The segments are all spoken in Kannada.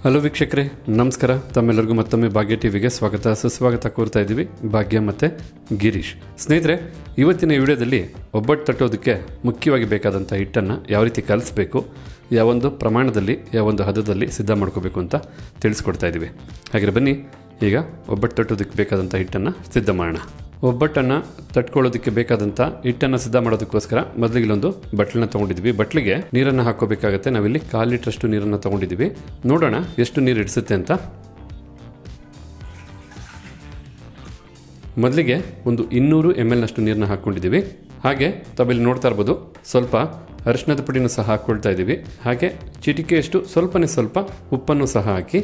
ಹಲೋ ವೀಕ್ಷಕರೇ, ನಮಸ್ಕಾರ. ತಮ್ಮೆಲ್ಲರಿಗೂ ಮತ್ತೊಮ್ಮೆ ಭಾಗ್ಯ ಟಿವಿಗೆ ಸ್ವಾಗತ ಸುಸ್ವಾಗತ ಕೋರ್ತಾ ಇದ್ದೀವಿ. ಭಾಗ್ಯ ಮತ್ತು ಗಿರೀಶ್. ಸ್ನೇಹಿತರೆ, ಇವತ್ತಿನ ವಿಡಿಯೋದಲ್ಲಿ ಒಬ್ಬಟ್ಟು ತಟ್ಟೋದಕ್ಕೆ ಮುಖ್ಯವಾಗಿ ಬೇಕಾದಂಥ ಹಿಟ್ಟನ್ನು ಯಾವ ರೀತಿ ಕಲಿಸ್ಬೇಕು, ಯಾವೊಂದು ಪ್ರಮಾಣದಲ್ಲಿ ಯಾವೊಂದು ಹದದಲ್ಲಿ ಸಿದ್ಧ ಮಾಡ್ಕೋಬೇಕು ಅಂತ ತಿಳಿಸ್ಕೊಡ್ತಾ ಇದ್ದೀವಿ. ಹಾಗೆ ಬನ್ನಿ ಈಗ ಒಬ್ಬಟ್ಟು ತಟ್ಟೋದಕ್ಕೆ ಬೇಕಾದಂಥ ಹಿಟ್ಟನ್ನು ಸಿದ್ಧ ಮಾಡೋಣ. ಒಬ್ಬಟ್ಟನ್ನು ತಟ್ಕೊಳ್ಳೋದಕ್ಕೆ ಬೇಕಾದಂಥ ಹಿಟ್ಟನ್ನು ಸಿದ್ಧ ಮಾಡೋದಕ್ಕೋಸ್ಕರ ಮೊದಲಿಗೆ ಇಲ್ಲೊಂದು ಬಟ್ಲನ್ನ ತೊಗೊಂಡಿದ್ವಿ. ಬಟ್ಲಿಗೆ ನೀರನ್ನು ಹಾಕೋಬೇಕಾಗತ್ತೆ. ನಾವಿಲ್ಲಿ 1/4 ಲೀಟ್ರಷ್ಟು ನೀರನ್ನು ತೊಗೊಂಡಿದ್ದೀವಿ. ನೋಡೋಣ ಎಷ್ಟು ನೀರು ಹಿಡಿಸುತ್ತೆ ಅಂತ. ಮೊದಲಿಗೆ ಒಂದು 200 ml ನಷ್ಟು ನೀರನ್ನ ಹಾಕ್ಕೊಂಡಿದ್ದೀವಿ. ಹಾಗೆ ತಾವಿಲ್ಲಿ ನೋಡ್ತಾ ಇರ್ಬೋದು, ಸ್ವಲ್ಪ ಅರಿಶಿಣದ ಪುಡಿನೂ ಸಹ ಹಾಕ್ಕೊಳ್ತಾ ಇದ್ದೀವಿ. ಹಾಗೆ ಚಿಟಿಕೆಯಷ್ಟು ಸ್ವಲ್ಪನೇ ಸ್ವಲ್ಪ ಉಪ್ಪನ್ನು ಸಹ ಹಾಕಿ,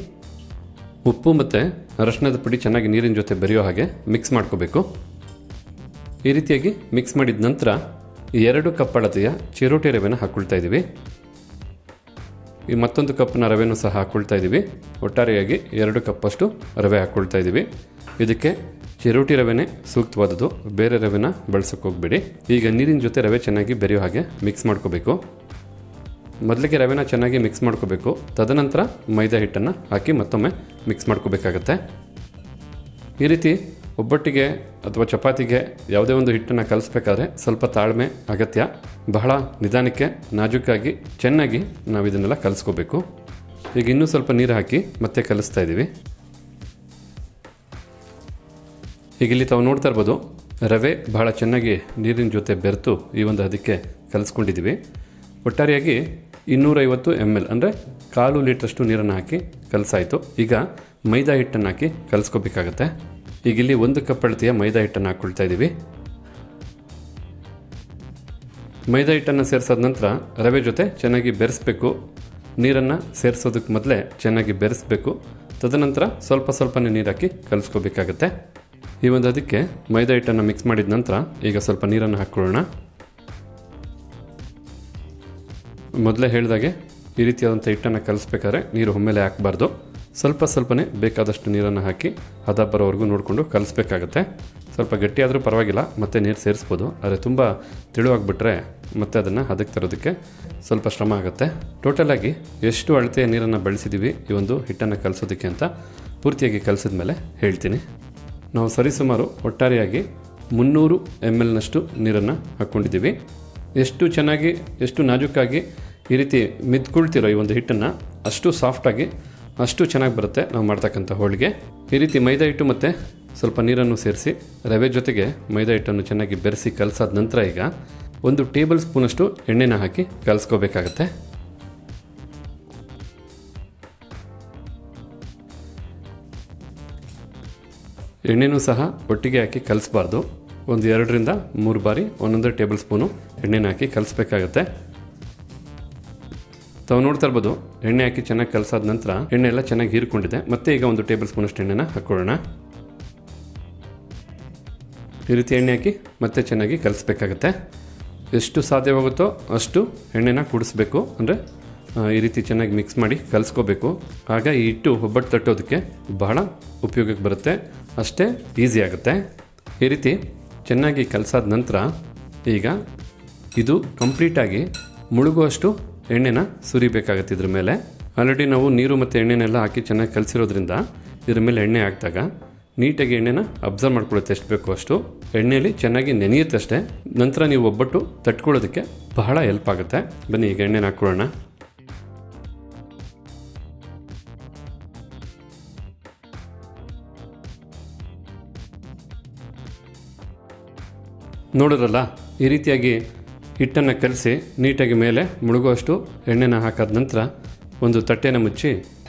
ಉಪ್ಪು ಮತ್ತು ಅರಿಶಿಣದ ಪುಡಿ ಚೆನ್ನಾಗಿ ನೀರಿನ ಜೊತೆ ಬೆರೆಯೋ ಹಾಗೆ ಮಿಕ್ಸ್ ಮಾಡ್ಕೋಬೇಕು. ಈ ರೀತಿಯಾಗಿ ಮಿಕ್ಸ್ ಮಾಡಿದ ನಂತರ 2 ಕಪ್ ಅಳತೆಯ ಚಿರೋಟಿ ರವೆನ ಹಾಕ್ಕೊಳ್ತಾ ಇದ್ದೀವಿ. ಈ ಮತ್ತೊಂದು ಕಪ್ನ ರವೆನೂ ಸಹ ಹಾಕ್ಕೊಳ್ತಾ ಇದ್ದೀವಿ. ಒಟ್ಟಾರೆಯಾಗಿ 2 ಕಪ್ಪಷ್ಟು ರವೆ ಹಾಕ್ಕೊಳ್ತಾ ಇದ್ದೀವಿ. ಇದಕ್ಕೆ ಚಿರೋಟಿ ರವೆನೇ ಸೂಕ್ತವಾದದ್ದು, ಬೇರೆ ರವೆನ ಬಳಸೋಕೆ ಹೋಗಬೇಡಿ. ಈಗ ನೀರಿನ ಜೊತೆ ರವೆ ಚೆನ್ನಾಗಿ ಬೆರೆಯೋ ಹಾಗೆ ಮಿಕ್ಸ್ ಮಾಡ್ಕೋಬೇಕು. ಮೊದಲಿಗೆ ರವೆನ ಚೆನ್ನಾಗಿ ಮಿಕ್ಸ್ ಮಾಡ್ಕೋಬೇಕು. ತದನಂತರ ಮೈದಾ ಹಿಟ್ಟನ್ನು ಹಾಕಿ ಮತ್ತೊಮ್ಮೆ ಮಿಕ್ಸ್ ಮಾಡ್ಕೋಬೇಕಾಗತ್ತೆ. ಈ ರೀತಿ ಒಬ್ಬಟ್ಟಿಗೆ ಅಥವಾ ಚಪಾತಿಗೆ ಯಾವುದೇ ಒಂದು ಹಿಟ್ಟನ್ನು ಕಲಿಸ್ಬೇಕಾದ್ರೆ ಸ್ವಲ್ಪ ತಾಳ್ಮೆ ಅಗತ್ಯ. ಬಹಳ ನಿಧಾನಕ್ಕೆ ನಾಜೂಕಾಗಿ ಚೆನ್ನಾಗಿ ನಾವು ಇದನ್ನೆಲ್ಲ ಕಲಿಸ್ಕೋಬೇಕು. ಈಗ ಇನ್ನೂ ಸ್ವಲ್ಪ ನೀರು ಹಾಕಿ ಮತ್ತೆ ಕಲಿಸ್ತಾ ಇದ್ದೀವಿ. ಈಗ ಇಲ್ಲಿ ತಾವು ನೋಡ್ತಾ ಇರ್ಬೋದು, ರವೆ ಬಹಳ ಚೆನ್ನಾಗಿ ನೀರಿನ ಜೊತೆ ಬೆರೆತು ಈ ಒಂದು ಹದಕ್ಕೆ ಕಲಿಸ್ಕೊಂಡಿದ್ದೀವಿ. ಒಟ್ಟಾರೆಯಾಗಿ 250 ml ಅಂದರೆ 1/4 ಲೀಟ್ರಷ್ಟು ನೀರನ್ನು ಹಾಕಿ ಕಲಸಾಯಿತು. ಈಗ ಮೈದಾ ಹಿಟ್ಟನ್ನು ಹಾಕಿ ಕಲಿಸ್ಕೋಬೇಕಾಗತ್ತೆ. ಈಗ ಇಲ್ಲಿ 1 ಕಪ್ ಅಳತೆಯ ಮೈದಾ ಹಿಟ್ಟನ್ನು ಹಾಕ್ಕೊಳ್ತಾ ಇದ್ದೀವಿ. ಮೈದಾ ಹಿಟ್ಟನ್ನು ಸೇರಿಸಾದ ನಂತರ ರವೆ ಜೊತೆ ಚೆನ್ನಾಗಿ ಬೆರೆಸಬೇಕು. ನೀರನ್ನು ಸೇರಿಸೋದಕ್ಕೆ ಮೊದಲೇ ಚೆನ್ನಾಗಿ ಬೆರೆಸಬೇಕು. ತದನಂತರ ಸ್ವಲ್ಪನೇ ನೀರು ಹಾಕಿ ಕಲಿಸ್ಕೋಬೇಕಾಗತ್ತೆ. ಈ ಒಂದು ಅದಕ್ಕೆ ಮೈದಾ ಹಿಟ್ಟನ್ನು ಮಿಕ್ಸ್ ಮಾಡಿದ ನಂತರ ಈಗ ಸ್ವಲ್ಪ ನೀರನ್ನು ಹಾಕ್ಕೊಳ್ಳೋಣ. ಮೊದಲೇ ಹೇಳಿದಾಗೆ ಈ ರೀತಿಯಾದಂಥ ಹಿಟ್ಟನ್ನು ಕಲಿಸ್ಬೇಕಾದ್ರೆ ನೀರು ಒಮ್ಮೆಲೆ ಹಾಕಬಾರ್ದು. ಸ್ವಲ್ಪನೇ ಬೇಕಾದಷ್ಟು ನೀರನ್ನು ಹಾಕಿ ಹದ ಬರೋವರೆಗೂ ನೋಡಿಕೊಂಡು ಕಲಿಸ್ಬೇಕಾಗತ್ತೆ. ಸ್ವಲ್ಪ ಗಟ್ಟಿಯಾದರೂ ಪರವಾಗಿಲ್ಲ, ಮತ್ತೆ ನೀರು ಸೇರಿಸ್ಬೋದು. ಆದರೆ ತುಂಬ ತೆಳುವಾಗಿಬಿಟ್ರೆ ಮತ್ತೆ ಅದನ್ನು ಹದಕ್ಕೆ ತರೋದಕ್ಕೆ ಸ್ವಲ್ಪ ಶ್ರಮ ಆಗುತ್ತೆ. ಟೋಟಲಾಗಿ ಎಷ್ಟು ಅಳತೆಯ ನೀರನ್ನು ಬಳಸಿದ್ದೀವಿ ಈ ಒಂದು ಹಿಟ್ಟನ್ನು ಕಲಿಸೋದಕ್ಕೆ ಅಂತ ಪೂರ್ತಿಯಾಗಿ ಕಲಿಸಿದ ಮೇಲೆ ಹೇಳ್ತೀನಿ. ನಾವು ಸರಿಸುಮಾರು ಒಟ್ಟಾರೆಯಾಗಿ 300 ml ನಷ್ಟು ನೀರನ್ನು ಹಾಕ್ಕೊಂಡಿದ್ದೀವಿ. ಎಷ್ಟು ಚೆನ್ನಾಗಿ ಎಷ್ಟು ನಾಜೂಕಾಗಿ ಈ ರೀತಿ ಮಿದ್ಕೊಳ್ತಿರೋ ಈ ಒಂದು ಹಿಟ್ಟನ್ನು ಅಷ್ಟು ಸಾಫ್ಟಾಗಿ ಅಷ್ಟು ಚೆನ್ನಾಗಿ ಬರುತ್ತೆ ನಾವು ಮಾಡ್ತಕ್ಕಂಥ ಹೋಳಿಗೆ. ಈ ರೀತಿ ಮೈದಾ ಹಿಟ್ಟು ಮತ್ತು ಸ್ವಲ್ಪ ನೀರನ್ನು ಸೇರಿಸಿ ರವೆ ಜೊತೆಗೆ ಮೈದಾ ಹಿಟ್ಟನ್ನು ಚೆನ್ನಾಗಿ ಬೆರೆಸಿ ಕಲಸಾದ ನಂತರ ಈಗ 1 ಟೇಬಲ್ ಸ್ಪೂನಷ್ಟು ಎಣ್ಣೆನ ಹಾಕಿ ಕಲಿಸ್ಕೋಬೇಕಾಗತ್ತೆ. ಎಣ್ಣೆನೂ ಸಹ ಒಟ್ಟಿಗೆ ಹಾಕಿ ಕಲಿಸ್ಬಾರ್ದು. 2 ರಿಂದ 3 ಬಾರಿ 1 ಟೇಬಲ್ ಸ್ಪೂನು ಎಣ್ಣೆನ ಹಾಕಿ ಕಲಿಸ್ಬೇಕಾಗತ್ತೆ. ತಾವು ನೋಡ್ತಾ ಇರ್ಬೋದು, ಎಣ್ಣೆ ಹಾಕಿ ಚೆನ್ನಾಗಿ ಕಲಸಾದ ನಂತರ ಎಣ್ಣೆ ಎಲ್ಲ ಚೆನ್ನಾಗಿ ಹೀರ್ಕೊಂಡಿದೆ. ಮತ್ತೆ ಈಗ 1 ಟೇಬಲ್ ಸ್ಪೂನಷ್ಟು ಎಣ್ಣೆನ ಹಾಕ್ಕೊಳ್ಳೋಣ. ಈ ರೀತಿ ಎಣ್ಣೆ ಹಾಕಿ ಮತ್ತೆ ಚೆನ್ನಾಗಿ ಕಲಿಸ್ಬೇಕಾಗತ್ತೆ. ಎಷ್ಟು ಸಾಧ್ಯವಾಗುತ್ತೋ ಅಷ್ಟು ಎಣ್ಣೆನ ಕೂಡಿಸ್ಬೇಕು. ಅಂದರೆ ಈ ರೀತಿ ಚೆನ್ನಾಗಿ ಮಿಕ್ಸ್ ಮಾಡಿ ಕಲಿಸ್ಕೋಬೇಕು. ಆಗ ಈ ಹಿಟ್ಟು ಒಬ್ಬಟ್ಟು ತಟ್ಟೋದಕ್ಕೆ ಬಹಳ ಉಪಯೋಗಕ್ಕೆ ಬರುತ್ತೆ, ಅಷ್ಟೇ ಈಸಿ ಆಗುತ್ತೆ. ಈ ರೀತಿ ಚೆನ್ನಾಗಿ ಕಲಸಾದ ನಂತರ ಈಗ ಇದು ಕಂಪ್ಲೀಟಾಗಿ ಮುಳುಗುವಷ್ಟು ಎಣ್ಣೆನ ಸುರಿಬೇಕಾಗತ್ತೆ. ಇದ್ರ ಮೇಲೆ ಆಲ್ರೆಡಿ ನಾವು ನೀರು ಮತ್ತು ಎಣ್ಣೆನೆಲ್ಲ ಹಾಕಿ ಚೆನ್ನಾಗಿ ಕಲಸಿರೋದ್ರಿಂದ ಇದ್ರ ಮೇಲೆ ಎಣ್ಣೆ ಹಾಕಿದಾಗ ನೀಟಾಗಿ ಎಣ್ಣೆನ ಅಬ್ಸರ್ವ್ ಮಾಡ್ಕೊಳ್ಳುತ್ತೆ. ಎಷ್ಟು ಬೇಕೋ ಅಷ್ಟು ಎಣ್ಣೆಯಲ್ಲಿ ಚೆನ್ನಾಗಿ ನೆನೆಯುತ್ತೆ ಅಷ್ಟೇ. ನಂತರ ನೀವು ಒಬ್ಬಟ್ಟು ತಟ್ಕೊಳ್ಳೋದಕ್ಕೆ ಬಹಳ ಹೆಲ್ಪ್ ಆಗುತ್ತೆ. ಬನ್ನಿ ಈಗ ಎಣ್ಣೆನ ಹಾಕ್ಕೊಳ್ಳೋಣ. ನೋಡಿದ್ರಲ್ಲ, ಈ ರೀತಿಯಾಗಿ ಹಿಟ್ಟನ್ನು ಕಲಸಿ ನೀಟಾಗಿ ಮೇಲೆ ಮುಳುಗುವಷ್ಟು ಎಣ್ಣೆನ ಹಾಕಾದ ನಂತರ ಒಂದು ತಟ್ಟೆನ ಮುಚ್ಚಿ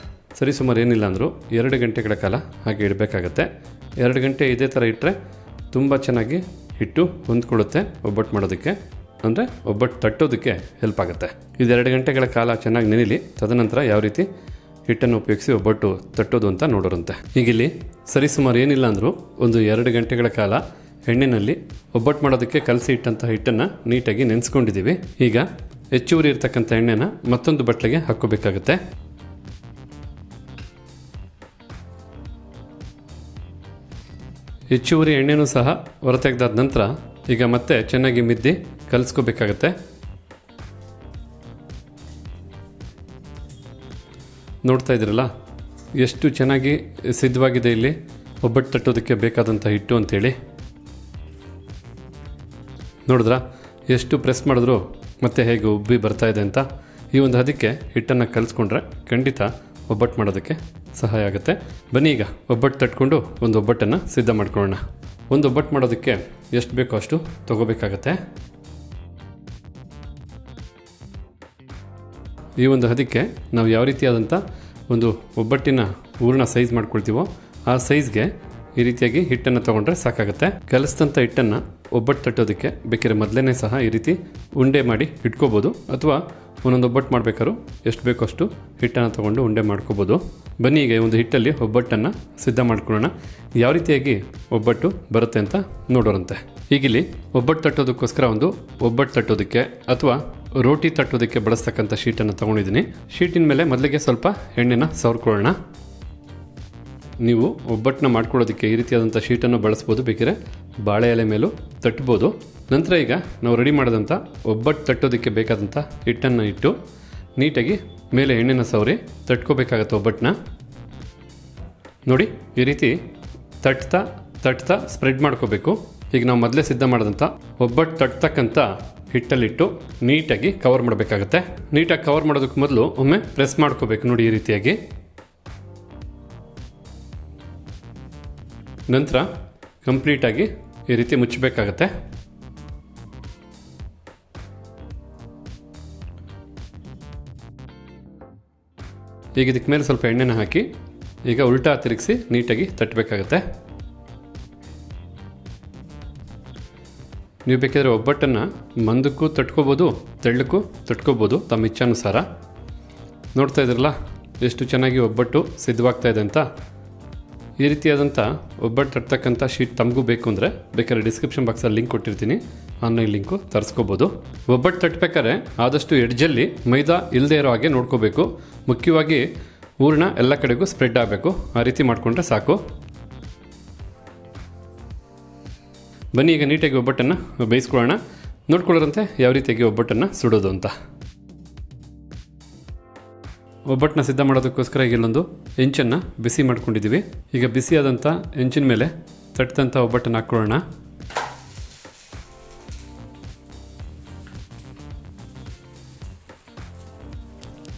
ಸರಿಸುಮಾರು ಏನಿಲ್ಲ ಅಂದರೂ 2 ಗಂಟೆಗಳ ಕಾಲ ಹಾಗೆ ಇಡಬೇಕಾಗತ್ತೆ. 2 ಗಂಟೆ ಇದೇ ಥರ ಇಟ್ಟರೆ ತುಂಬ ಚೆನ್ನಾಗಿ ಹಿಟ್ಟು ಹೊಂದ್ಕೊಳ್ಳುತ್ತೆ ಒಬ್ಬಟ್ಟು ಮಾಡೋದಕ್ಕೆ, ಅಂದರೆ ಒಬ್ಬಟ್ಟು ತಟ್ಟೋದಕ್ಕೆ ಹೆಲ್ಪ್ ಆಗುತ್ತೆ. ಇದು 2 ಗಂಟೆಗಳ ಕಾಲ ಚೆನ್ನಾಗಿ ನೆನೆಯಲಿ. ತದನಂತರ ಯಾವ ರೀತಿ ಹಿಟ್ಟನ್ನು ಉಪಯೋಗಿಸಿ ಒಬ್ಬಟ್ಟು ತಟ್ಟೋದು ಅಂತ ನೋಡೋರಂತೆ. ಈಗಿಲ್ಲಿ ಸರಿಸುಮಾರು ಏನಿಲ್ಲ ಅಂದರೂ ಒಂದು 2 ಗಂಟೆಗಳ ಕಾಲ ಎಣ್ಣೆಯಲ್ಲಿ ಒಬ್ಬಟ್ಟು ಮಾಡೋದಕ್ಕೆ ಕಲಸಿ ಇಟ್ಟಂಥ ಹಿಟ್ಟನ್ನು ನೀಟಾಗಿ ನೆನೆಸ್ಕೊಂಡಿದ್ದೀವಿ. ಈಗ ಹೆಚ್ಚುವರಿ ಇರ್ತಕ್ಕಂಥ ಎಣ್ಣೆನ ಮತ್ತೊಂದು ಬಟ್ಲಿಗೆ ಹಾಕ್ಕೋಬೇಕಾಗತ್ತೆ. ಹೆಚ್ಚುವರಿ ಎಣ್ಣೆನೂ ಸಹ ಹೊರತೆಗೆದಾದ ನಂತರ ಈಗ ಮತ್ತೆ ಚೆನ್ನಾಗಿ ಮಿದ್ದಿ ಕಲಿಸ್ಕೋಬೇಕಾಗತ್ತೆ. ನೋಡ್ತಾ ಇದ್ದೀರಲ್ಲ ಎಷ್ಟು ಚೆನ್ನಾಗಿ ಸಿದ್ಧವಾಗಿದೆ ಇಲ್ಲಿ ಒಬ್ಬಟ್ಟು ತಟ್ಟೋದಕ್ಕೆ ಬೇಕಾದಂಥ ಹಿಟ್ಟು ಅಂತೇಳಿ. ನೋಡಿದ್ರಾ ಎಷ್ಟು ಪ್ರೆಸ್ ಮಾಡಿದ್ರು ಮತ್ತೆ ಹೇಗೆ ಉಬ್ಬಿ ಬರ್ತಾ ಇದೆ ಅಂತ. ಈ ಒಂದು ಹದಕ್ಕೆ ಹಿಟ್ಟನ್ನು ಕಲಿಸ್ಕೊಂಡ್ರೆ ಖಂಡಿತ ಒಬ್ಬಟ್ಟು ಮಾಡೋದಕ್ಕೆ ಸಹಾಯ ಆಗುತ್ತೆ. ಬನ್ನಿ ಈಗ ಒಬ್ಬಟ್ಟು ತಟ್ಕೊಂಡು ಒಂದು ಒಬ್ಬಟ್ಟನ್ನು ಸಿದ್ಧ ಮಾಡ್ಕೊಳ್ಳೋಣ. ಒಂದು ಒಬ್ಬಟ್ಟು ಮಾಡೋದಕ್ಕೆ ಎಷ್ಟು ಬೇಕೋ ಅಷ್ಟು ತೊಗೋಬೇಕಾಗತ್ತೆ. ಈ ಒಂದು ಹದಕ್ಕೆ ನಾವು ಯಾವ ರೀತಿಯಾದಂಥ ಒಂದು ಒಬ್ಬಟ್ಟಿನ ಹೂರಣ ಸೈಜ್ ಮಾಡ್ಕೊಳ್ತೀವೋ ಆ ಸೈಜ್ಗೆ ಈ ರೀತಿಯಾಗಿ ಹಿಟ್ಟನ್ನು ತೊಗೊಂಡ್ರೆ ಸಾಕಾಗುತ್ತೆ. ಕಲಿಸಿದಂಥ ಹಿಟ್ಟನ್ನು ಒಬ್ಬಟ್ಟು ತಟ್ಟೋದಕ್ಕೆ ಬೇಕಾದ್ರೆ ಮೊದಲೇ ಸಹ ಈ ರೀತಿ ಉಂಡೆ ಮಾಡಿ ಇಟ್ಕೋಬೋದು, ಅಥವಾ ಒಂದೊಂದು ಒಬ್ಬಟ್ಟು ಮಾಡಬೇಕಾದ್ರೂ ಎಷ್ಟು ಬೇಕೋ ಅಷ್ಟು ಹಿಟ್ಟನ್ನು ತೊಗೊಂಡು ಉಂಡೆ ಮಾಡ್ಕೋಬೋದು. ಬನ್ನಿ ಈಗ ಒಂದು ಹಿಟ್ಟಲ್ಲಿ ಒಬ್ಬಟ್ಟನ್ನು ಸಿದ್ಧ ಮಾಡ್ಕೊಳ್ಳೋಣ. ಯಾವ ರೀತಿಯಾಗಿ ಒಬ್ಬಟ್ಟು ಬರುತ್ತೆ ಅಂತ ನೋಡೋರಂತೆ. ಈಗಿಲ್ಲಿ ಒಬ್ಬಟ್ಟು ತಟ್ಟೋದಕ್ಕೋಸ್ಕರ ಒಂದು ಒಬ್ಬಟ್ಟು ತಟ್ಟೋದಕ್ಕೆ ಅಥವಾ ರೋಟಿ ತಟ್ಟೋದಕ್ಕೆ ಬಳಸ್ತಕ್ಕಂಥ ಶೀಟನ್ನು ತೊಗೊಂಡಿದ್ದೀನಿ. ಶೀಟಿನ ಮೇಲೆ ಮೊದಲಿಗೆ ಸ್ವಲ್ಪ ಎಣ್ಣೆನ ಸವರ್ಕೊಳ್ಳೋಣ. ನೀವು ಒಬ್ಬಟ್ಟನ್ನ ಮಾಡ್ಕೊಳ್ಳೋದಕ್ಕೆ ಈ ರೀತಿಯಾದಂಥ ಶೀಟನ್ನು ಬಳಸ್ಬೋದು, ಬೇಕಿದ್ರೆ ಬಾಳೆ ಎಲೆ ಮೇಲೂ ತಟ್ಬೋದು. ನಂತರ ಈಗ ನಾವು ರೆಡಿ ಮಾಡಿದಂಥ ಒಬ್ಬಟ್ಟು ತಟ್ಟೋದಕ್ಕೆ ಬೇಕಾದಂಥ ಹಿಟ್ಟನ್ನು ಇಟ್ಟು ನೀಟಾಗಿ ಮೇಲೆ ಎಣ್ಣೆನ ಸವರಿ ತಟ್ಕೋಬೇಕಾಗತ್ತೆ ಒಬ್ಬಟ್ಟನ್ನ. ನೋಡಿ ಈ ರೀತಿ ತಟ್ತಾ ಸ್ಪ್ರೆಡ್ ಮಾಡ್ಕೋಬೇಕು. ಈಗ ನಾವು ಮೊದಲೇ ಸಿದ್ಧ ಮಾಡಿದಂಥ ಒಬ್ಬಟ್ಟು ತಟ್ತಕ್ಕಂಥ ಹಿಟ್ಟಲ್ಲಿಟ್ಟು ನೀಟಾಗಿ ಕವರ್ ಮಾಡಬೇಕಾಗತ್ತೆ. ನೀಟಾಗಿ ಕವರ್ ಮಾಡೋದಕ್ಕೆ ಮೊದಲು ಒಮ್ಮೆ ಪ್ರೆಸ್ ಮಾಡ್ಕೋಬೇಕು. ನೋಡಿ ಈ ರೀತಿಯಾಗಿ. ನಂತರ ಕಂಪ್ಲೀಟಾಗಿ ಈ ರೀತಿ ಮುಚ್ಚಬೇಕಾಗತ್ತೆ. ಈಗ ಇದಕ್ಕೆ ಮೇಲೆ ಸ್ವಲ್ಪ ಎಣ್ಣೆನ ಹಾಕಿ ಈಗ ಉಲ್ಟಾ ತಿರುಗಿಸಿ ನೀಟಾಗಿ ತಟ್ಟಬೇಕಾಗತ್ತೆ. ನೀವು ಬೇಕಾದರೆ ಒಬ್ಬಟ್ಟನ್ನು ಮಂದಕ್ಕೂ ತಟ್ಕೋಬೋದು, ತೆಳ್ಳಕ್ಕೂ ತಟ್ಕೋಬೋದು, ತಮ್ಮ ಇಚ್ಛಾನುಸಾರ. ನೋಡ್ತಾ ಇದ್ರಲ್ಲ ಎಷ್ಟು ಚೆನ್ನಾಗಿ ಒಬ್ಬಟ್ಟು ಸಿದ್ಧವಾಗ್ತಾ ಇದೆ ಅಂತ. ಈ ರೀತಿಯಾದಂಥ ಒಬ್ಬಟ್ಟು ತಟ್ಟತಕ್ಕಂಥ ಶೀಟ್ ತಮಗೂ ಬೇಕು ಅಂದರೆ ಬೇಕಾದ್ರೆ ಡಿಸ್ಕ್ರಿಪ್ಷನ್ ಬಾಕ್ಸಲ್ಲಿ ಲಿಂಕ್ ಕೊಟ್ಟಿರ್ತೀನಿ, ಆನ್ಲೈನ್ ಲಿಂಕು ತರಿಸ್ಕೋಬೋದು. ಒಬ್ಬಟ್ಟು ತಟ್ಟಬೇಕಾದ್ರೆ ಆದಷ್ಟು ಎಡ್ಜಲ್ಲಿ ಮೈದಾ ಇಲ್ಲದೆ ಇರೋ ಹಾಗೆ ನೋಡ್ಕೋಬೇಕು. ಮುಖ್ಯವಾಗಿ ಹೂರಣ ಎಲ್ಲ ಕಡೆಗೂ ಸ್ಪ್ರೆಡ್ ಆಗಬೇಕು. ಆ ರೀತಿ ಮಾಡಿಕೊಂಡ್ರೆ ಸಾಕು. ಬನ್ನಿ ಈಗ ನೀಟಾಗಿ ಒಬ್ಬಟ್ಟನ್ನು ಬೇಯಿಸ್ಕೊಳ್ಳೋಣ. ನೋಡ್ಕೊಳ್ಳೋರಂತೆ ಯಾವ ರೀತಿಯಾಗಿ ಒಬ್ಬಟ್ಟನ್ನು ಸುಡೋದು ಅಂತ. ಒಬ್ಬಟ್ಟನ್ನ ಸಿದ್ಧ ಮಾಡೋದಕ್ಕೋಸ್ಕರ ಈಗ ಇಲ್ಲೊಂದು ಹೆಂಚನ್ನು ಬಿಸಿ ಮಾಡ್ಕೊಂಡಿದ್ದೀವಿ. ಈಗ ಬಿಸಿಯಾದಂಥ ಹೆಂಚಿನ ಮೇಲೆ ತಟ್ಟಂಥ ಒಬ್ಬಟ್ಟನ್ನು ಹಾಕ್ಕೊಳ್ಳೋಣ.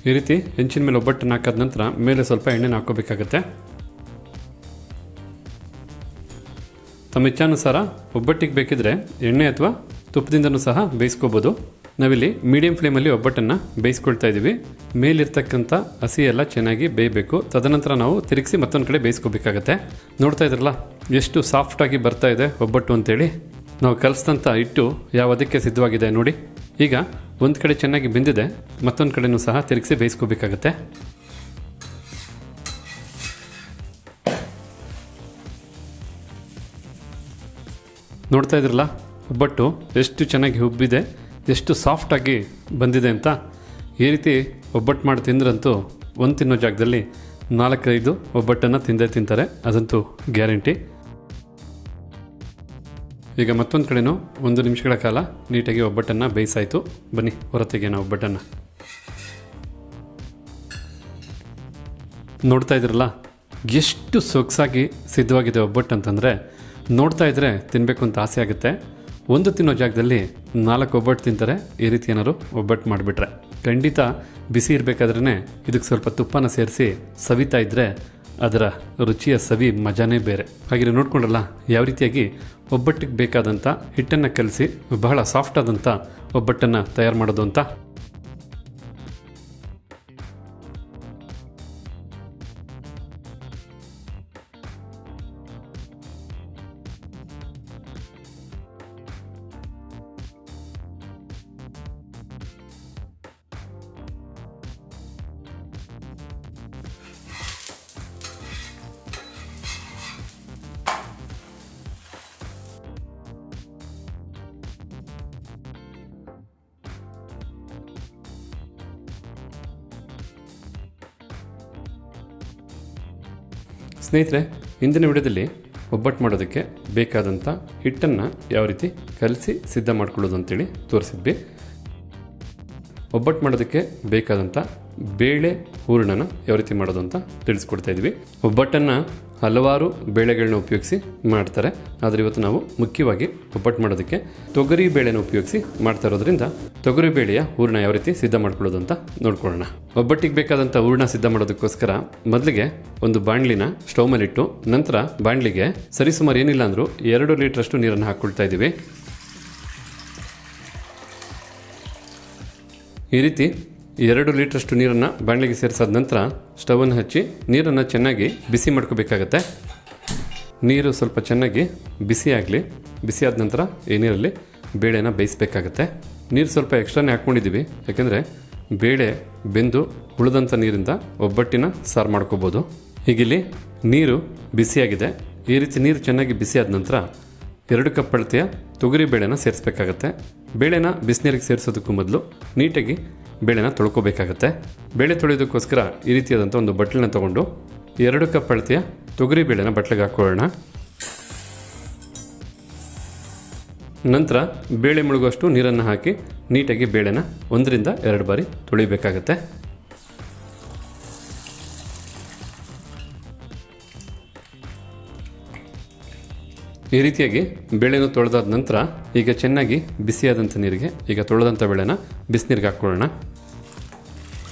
ಈ ರೀತಿ ಹೆಂಚಿನ ಮೇಲೆ ಒಬ್ಬಟ್ಟನ್ನು ಹಾಕಾದ ನಂತರ ಮೇಲೆ ಸ್ವಲ್ಪ ಎಣ್ಣೆನ ಹಾಕೋಬೇಕಾಗತ್ತೆ. ತಮ್ಮ ಇಚ್ಛಾನುಸಾರ ಒಬ್ಬಟ್ಟಿಗೆ ಬೇಕಿದ್ರೆ ಎಣ್ಣೆ ಅಥವಾ ತುಪ್ಪದಿಂದನೂ ಸಹ ಬೇಯಿಸ್ಕೋಬೋದು. ನಾವಿಲ್ಲಿ ಮೀಡಿಯಂ ಫ್ಲೇಮಲ್ಲಿ ಒಬ್ಬಟ್ಟನ್ನು ಬೇಯಿಸ್ಕೊಳ್ತಾ ಇದ್ದೀವಿ. ಮೇಲಿರ್ತಕ್ಕಂಥ ಹಸಿ ಎಲ್ಲ ಚೆನ್ನಾಗಿ ಬೇಯಬೇಕು. ತದನಂತರ ನಾವು ತಿರುಗಿಸಿ ಮತ್ತೊಂದು ಕಡೆ ಬೇಯಿಸ್ಕೋಬೇಕಾಗತ್ತೆ. ನೋಡ್ತಾ ಇದ್ರಲ್ಲ ಎಷ್ಟು ಸಾಫ್ಟಾಗಿ ಬರ್ತಾ ಇದೆ ಒಬ್ಬಟ್ಟು ಅಂತೇಳಿ. ನಾವು ಕಲಿಸಿದಂಥ ಹಿಟ್ಟು ಯಾವ ಅದಕ್ಕೆ ಸಿದ್ಧವಾಗಿದೆ ನೋಡಿ. ಈಗ ಒಂದು ಕಡೆ ಚೆನ್ನಾಗಿ ಬೆಂದಿದೆ, ಮತ್ತೊಂದು ಕಡೆನೂ ಸಹ ತಿರುಗಿಸಿ ಬೇಯಿಸ್ಕೋಬೇಕಾಗತ್ತೆ. ನೋಡ್ತಾ ಇದ್ರಲ್ಲ ಒಬ್ಬಟ್ಟು ಎಷ್ಟು ಚೆನ್ನಾಗಿ ಉಬ್ಬಿದೆ, ಎಷ್ಟು ಸಾಫ್ಟಾಗಿ ಬಂದಿದೆ ಅಂತ. ಈ ರೀತಿ ಒಬ್ಬಟ್ಟು ಮಾಡಿ ತಿಂದ್ರಂತೂ ಒಂದು ತಿನ್ನೋ ಜಾಗದಲ್ಲಿ 4-5 ಒಬ್ಬಟ್ಟನ್ನು ತಿಂತಾರೆ, ಅದಂತೂ ಗ್ಯಾರಂಟಿ. ಈಗ ಮತ್ತೊಂದು ಕಡೆನೂ 1 ನಿಮಿಷಗಳ ಕಾಲ ನೀಟಾಗಿ ಒಬ್ಬಟ್ಟನ್ನು ಬೇಯಿಸಾಯಿತು. ಬನ್ನಿ ಹೊರತೆಗೆನ ಒಬ್ಬಟ್ಟನ್ನು. ನೋಡ್ತಾ ಇದ್ರಲ್ಲ ಎಷ್ಟು ಸೊಗಸಾಗಿ ಸಿದ್ಧವಾಗಿದೆ ಒಬ್ಬಟ್ಟು ಅಂತಂದರೆ ನೋಡ್ತಾ ಇದ್ದರೆ ತಿನ್ನಬೇಕು ಅಂತ ಆಸೆ ಆಗುತ್ತೆ. ಒಂದು ತಿನ್ನೋ ಜಾಗದಲ್ಲಿ 4 ಒಬ್ಬಟ್ಟು ತಿಂತಾರೆ. ಈ ರೀತಿ ಏನಾದ್ರು ಒಬ್ಬಟ್ಟು ಮಾಡಿಬಿಟ್ರೆ ಖಂಡಿತ ಬಿಸಿ ಇರಬೇಕಾದ್ರೇ ಇದಕ್ಕೆ ಸ್ವಲ್ಪ ತುಪ್ಪನ ಸೇರಿಸಿ ಸವಿತಾ ಇದ್ದರೆ ಅದರ ರುಚಿಯ ಸವಿ ಮಜಾನೇ ಬೇರೆ. ಹಾಗೆ ನೋಡ್ಕೊಂಡ್ರಲ್ಲ ಯಾವ ರೀತಿಯಾಗಿ ಒಬ್ಬಟ್ಟಿಗೆ ಬೇಕಾದಂಥ ಹಿಟ್ಟನ್ನು ಕಲಸಿ ಬಹಳ ಸಾಫ್ಟ್ ಆದಂಥ ಒಬ್ಬಟ್ಟನ್ನು ತಯಾರು ಮಾಡೋದು ಅಂತ. ಸ್ನೇಹಿತರೆ, ಇಂದಿನ ವಿಡಿಯೋದಲ್ಲಿ ಒಬ್ಬಟ್ಟು ಮಾಡೋದಕ್ಕೆ ಬೇಕಾದಂಥ ಹಿಟ್ಟನ್ನು ಯಾವ ರೀತಿ ಕಲಸಿ ಸಿದ್ಧ ಮಾಡ್ಕೊಳ್ಳೋದು ಅಂತೇಳಿ ತೋರಿಸಿದ್ವಿ. ಒಬ್ಬಟ್ಟು ಮಾಡೋದಕ್ಕೆ ಬೇಕಾದಂಥ ಬೇಳೆ ಹೂರಣನ ಯಾವ ರೀತಿ ಮಾಡೋದು ಅಂತ ತಿಳಿಸ್ಕೊಡ್ತಾ ಇದ್ವಿ. ಒಬ್ಬಟ್ಟನ್ನು ಹಲವಾರು ಬೇಳೆಗಳನ್ನ ಉಪಯೋಗಿಸಿ ಮಾಡ್ತಾರೆ, ಆದರೆ ಇವತ್ತು ನಾವು ಮುಖ್ಯವಾಗಿ ಒಬ್ಬಟ್ಟು ಮಾಡೋದಕ್ಕೆ ತೊಗರಿ ಬೇಳೆನ ಉಪಯೋಗಿಸಿ ಮಾಡ್ತಾ ಇರೋದ್ರಿಂದ ತೊಗರಿ ಬೇಳೆಯ ಹೂರಣ ಯಾವ ರೀತಿ ಸಿದ್ಧ ಮಾಡ್ಕೊಳ್ಳೋದು ಅಂತ ನೋಡ್ಕೊಳ್ಳೋಣ. ಒಬ್ಬಟ್ಟಿಗೆ ಬೇಕಾದಂಥ ಹೂರಣ ಸಿದ್ಧ ಮಾಡೋದಕ್ಕೋಸ್ಕರ ಮೊದಲಿಗೆ ಒಂದು ಬಾಣಲಿನ ಸ್ಟವ್ ಮೇಲಿಟ್ಟು ನಂತರ ಬಾಣಲಿಗೆ ಸರಿಸುಮಾರು ಏನಿಲ್ಲ ಅಂದರೂ 2 ಲೀಟ್ರಷ್ಟು ನೀರನ್ನು ಹಾಕ್ಕೊಳ್ತಾ ಇದ್ದೀವಿ. ಈ ರೀತಿ 2 ಲೀಟ್ರಷ್ಟು ನೀರನ್ನು ಬಾಣಲಿಗೆ ಸೇರಿಸಾದ ನಂತರ ಸ್ಟವನ್ನು ಹಚ್ಚಿ ನೀರನ್ನು ಚೆನ್ನಾಗಿ ಬಿಸಿ ಮಾಡ್ಕೋಬೇಕಾಗತ್ತೆ. ನೀರು ಸ್ವಲ್ಪ ಚೆನ್ನಾಗಿ ಬಿಸಿ ಆಗಲಿ. ಬಿಸಿ ಆದ ನಂತರ ಈ ನೀರಲ್ಲಿ ಬೇಳೆನ ಬೇಯಿಸಬೇಕಾಗತ್ತೆ. ನೀರು ಸ್ವಲ್ಪ ಎಕ್ಸ್ಟ್ರಾನೇ ಹಾಕ್ಕೊಂಡಿದ್ದೀವಿ, ಯಾಕೆಂದರೆ ಬೇಳೆ ಬೆಂದು ಉಳಿದಂಥ ನೀರಿಂದ ಒಬ್ಬಟ್ಟಿನ ಸಾರು ಮಾಡ್ಕೋಬೋದು. ಹೀಗಿಲ್ಲಿ ನೀರು ಬಿಸಿಯಾಗಿದೆ. ಈ ರೀತಿ ನೀರು ಚೆನ್ನಾಗಿ ಬಿಸಿ ಆದ ನಂತರ 2 ಕಪ್ ಅಳತೆಯ ತೊಗರಿ ಬೇಳೆನ ಸೇರಿಸಬೇಕಾಗತ್ತೆ. ಬೇಳೆನ ಬಿಸಿನೀರಿಗೆ ಸೇರಿಸೋದಕ್ಕೂ ಮೊದಲು ನೀಟಾಗಿ ಬೇಳೆನ ತೊಳ್ಕೊಬೇಕಾಗತ್ತೆ. ಬೇಳೆ ತೊಳೆಯೋದಕ್ಕೋಸ್ಕರ ಈ ರೀತಿಯಾದಂಥ ಒಂದು ಬಟ್ಲನ್ನ ತೊಗೊಂಡು 2 ಕಪ್ ಅಳತೆಯ ತೊಗರಿ ಬೇಳೆನ ಬಟ್ಲಿಗೆ ಹಾಕೊಳ್ಳೋಣ. ನಂತರ ಬೇಳೆ ಮುಳುಗುವಷ್ಟು ನೀರನ್ನು ಹಾಕಿ ನೀಟಾಗಿ ಬೇಳೆನ 1 ರಿಂದ 2 ಬಾರಿ ತೊಳಿಬೇಕಾಗತ್ತೆ. ಈ ರೀತಿಯಾಗಿ ಬೇಳೆನ ತೊಳೆದಾದ ನಂತರ ಈಗ ಚೆನ್ನಾಗಿ ಬಿಸಿಯಾದಂಥ ನೀರಿಗೆ ಈಗ ತೊಳೆದಂಥ ಬೇಳೆನ ಬಿಸಿನೀರಿಗೆ ಹಾಕ್ಕೊಳ್ಳೋಣ.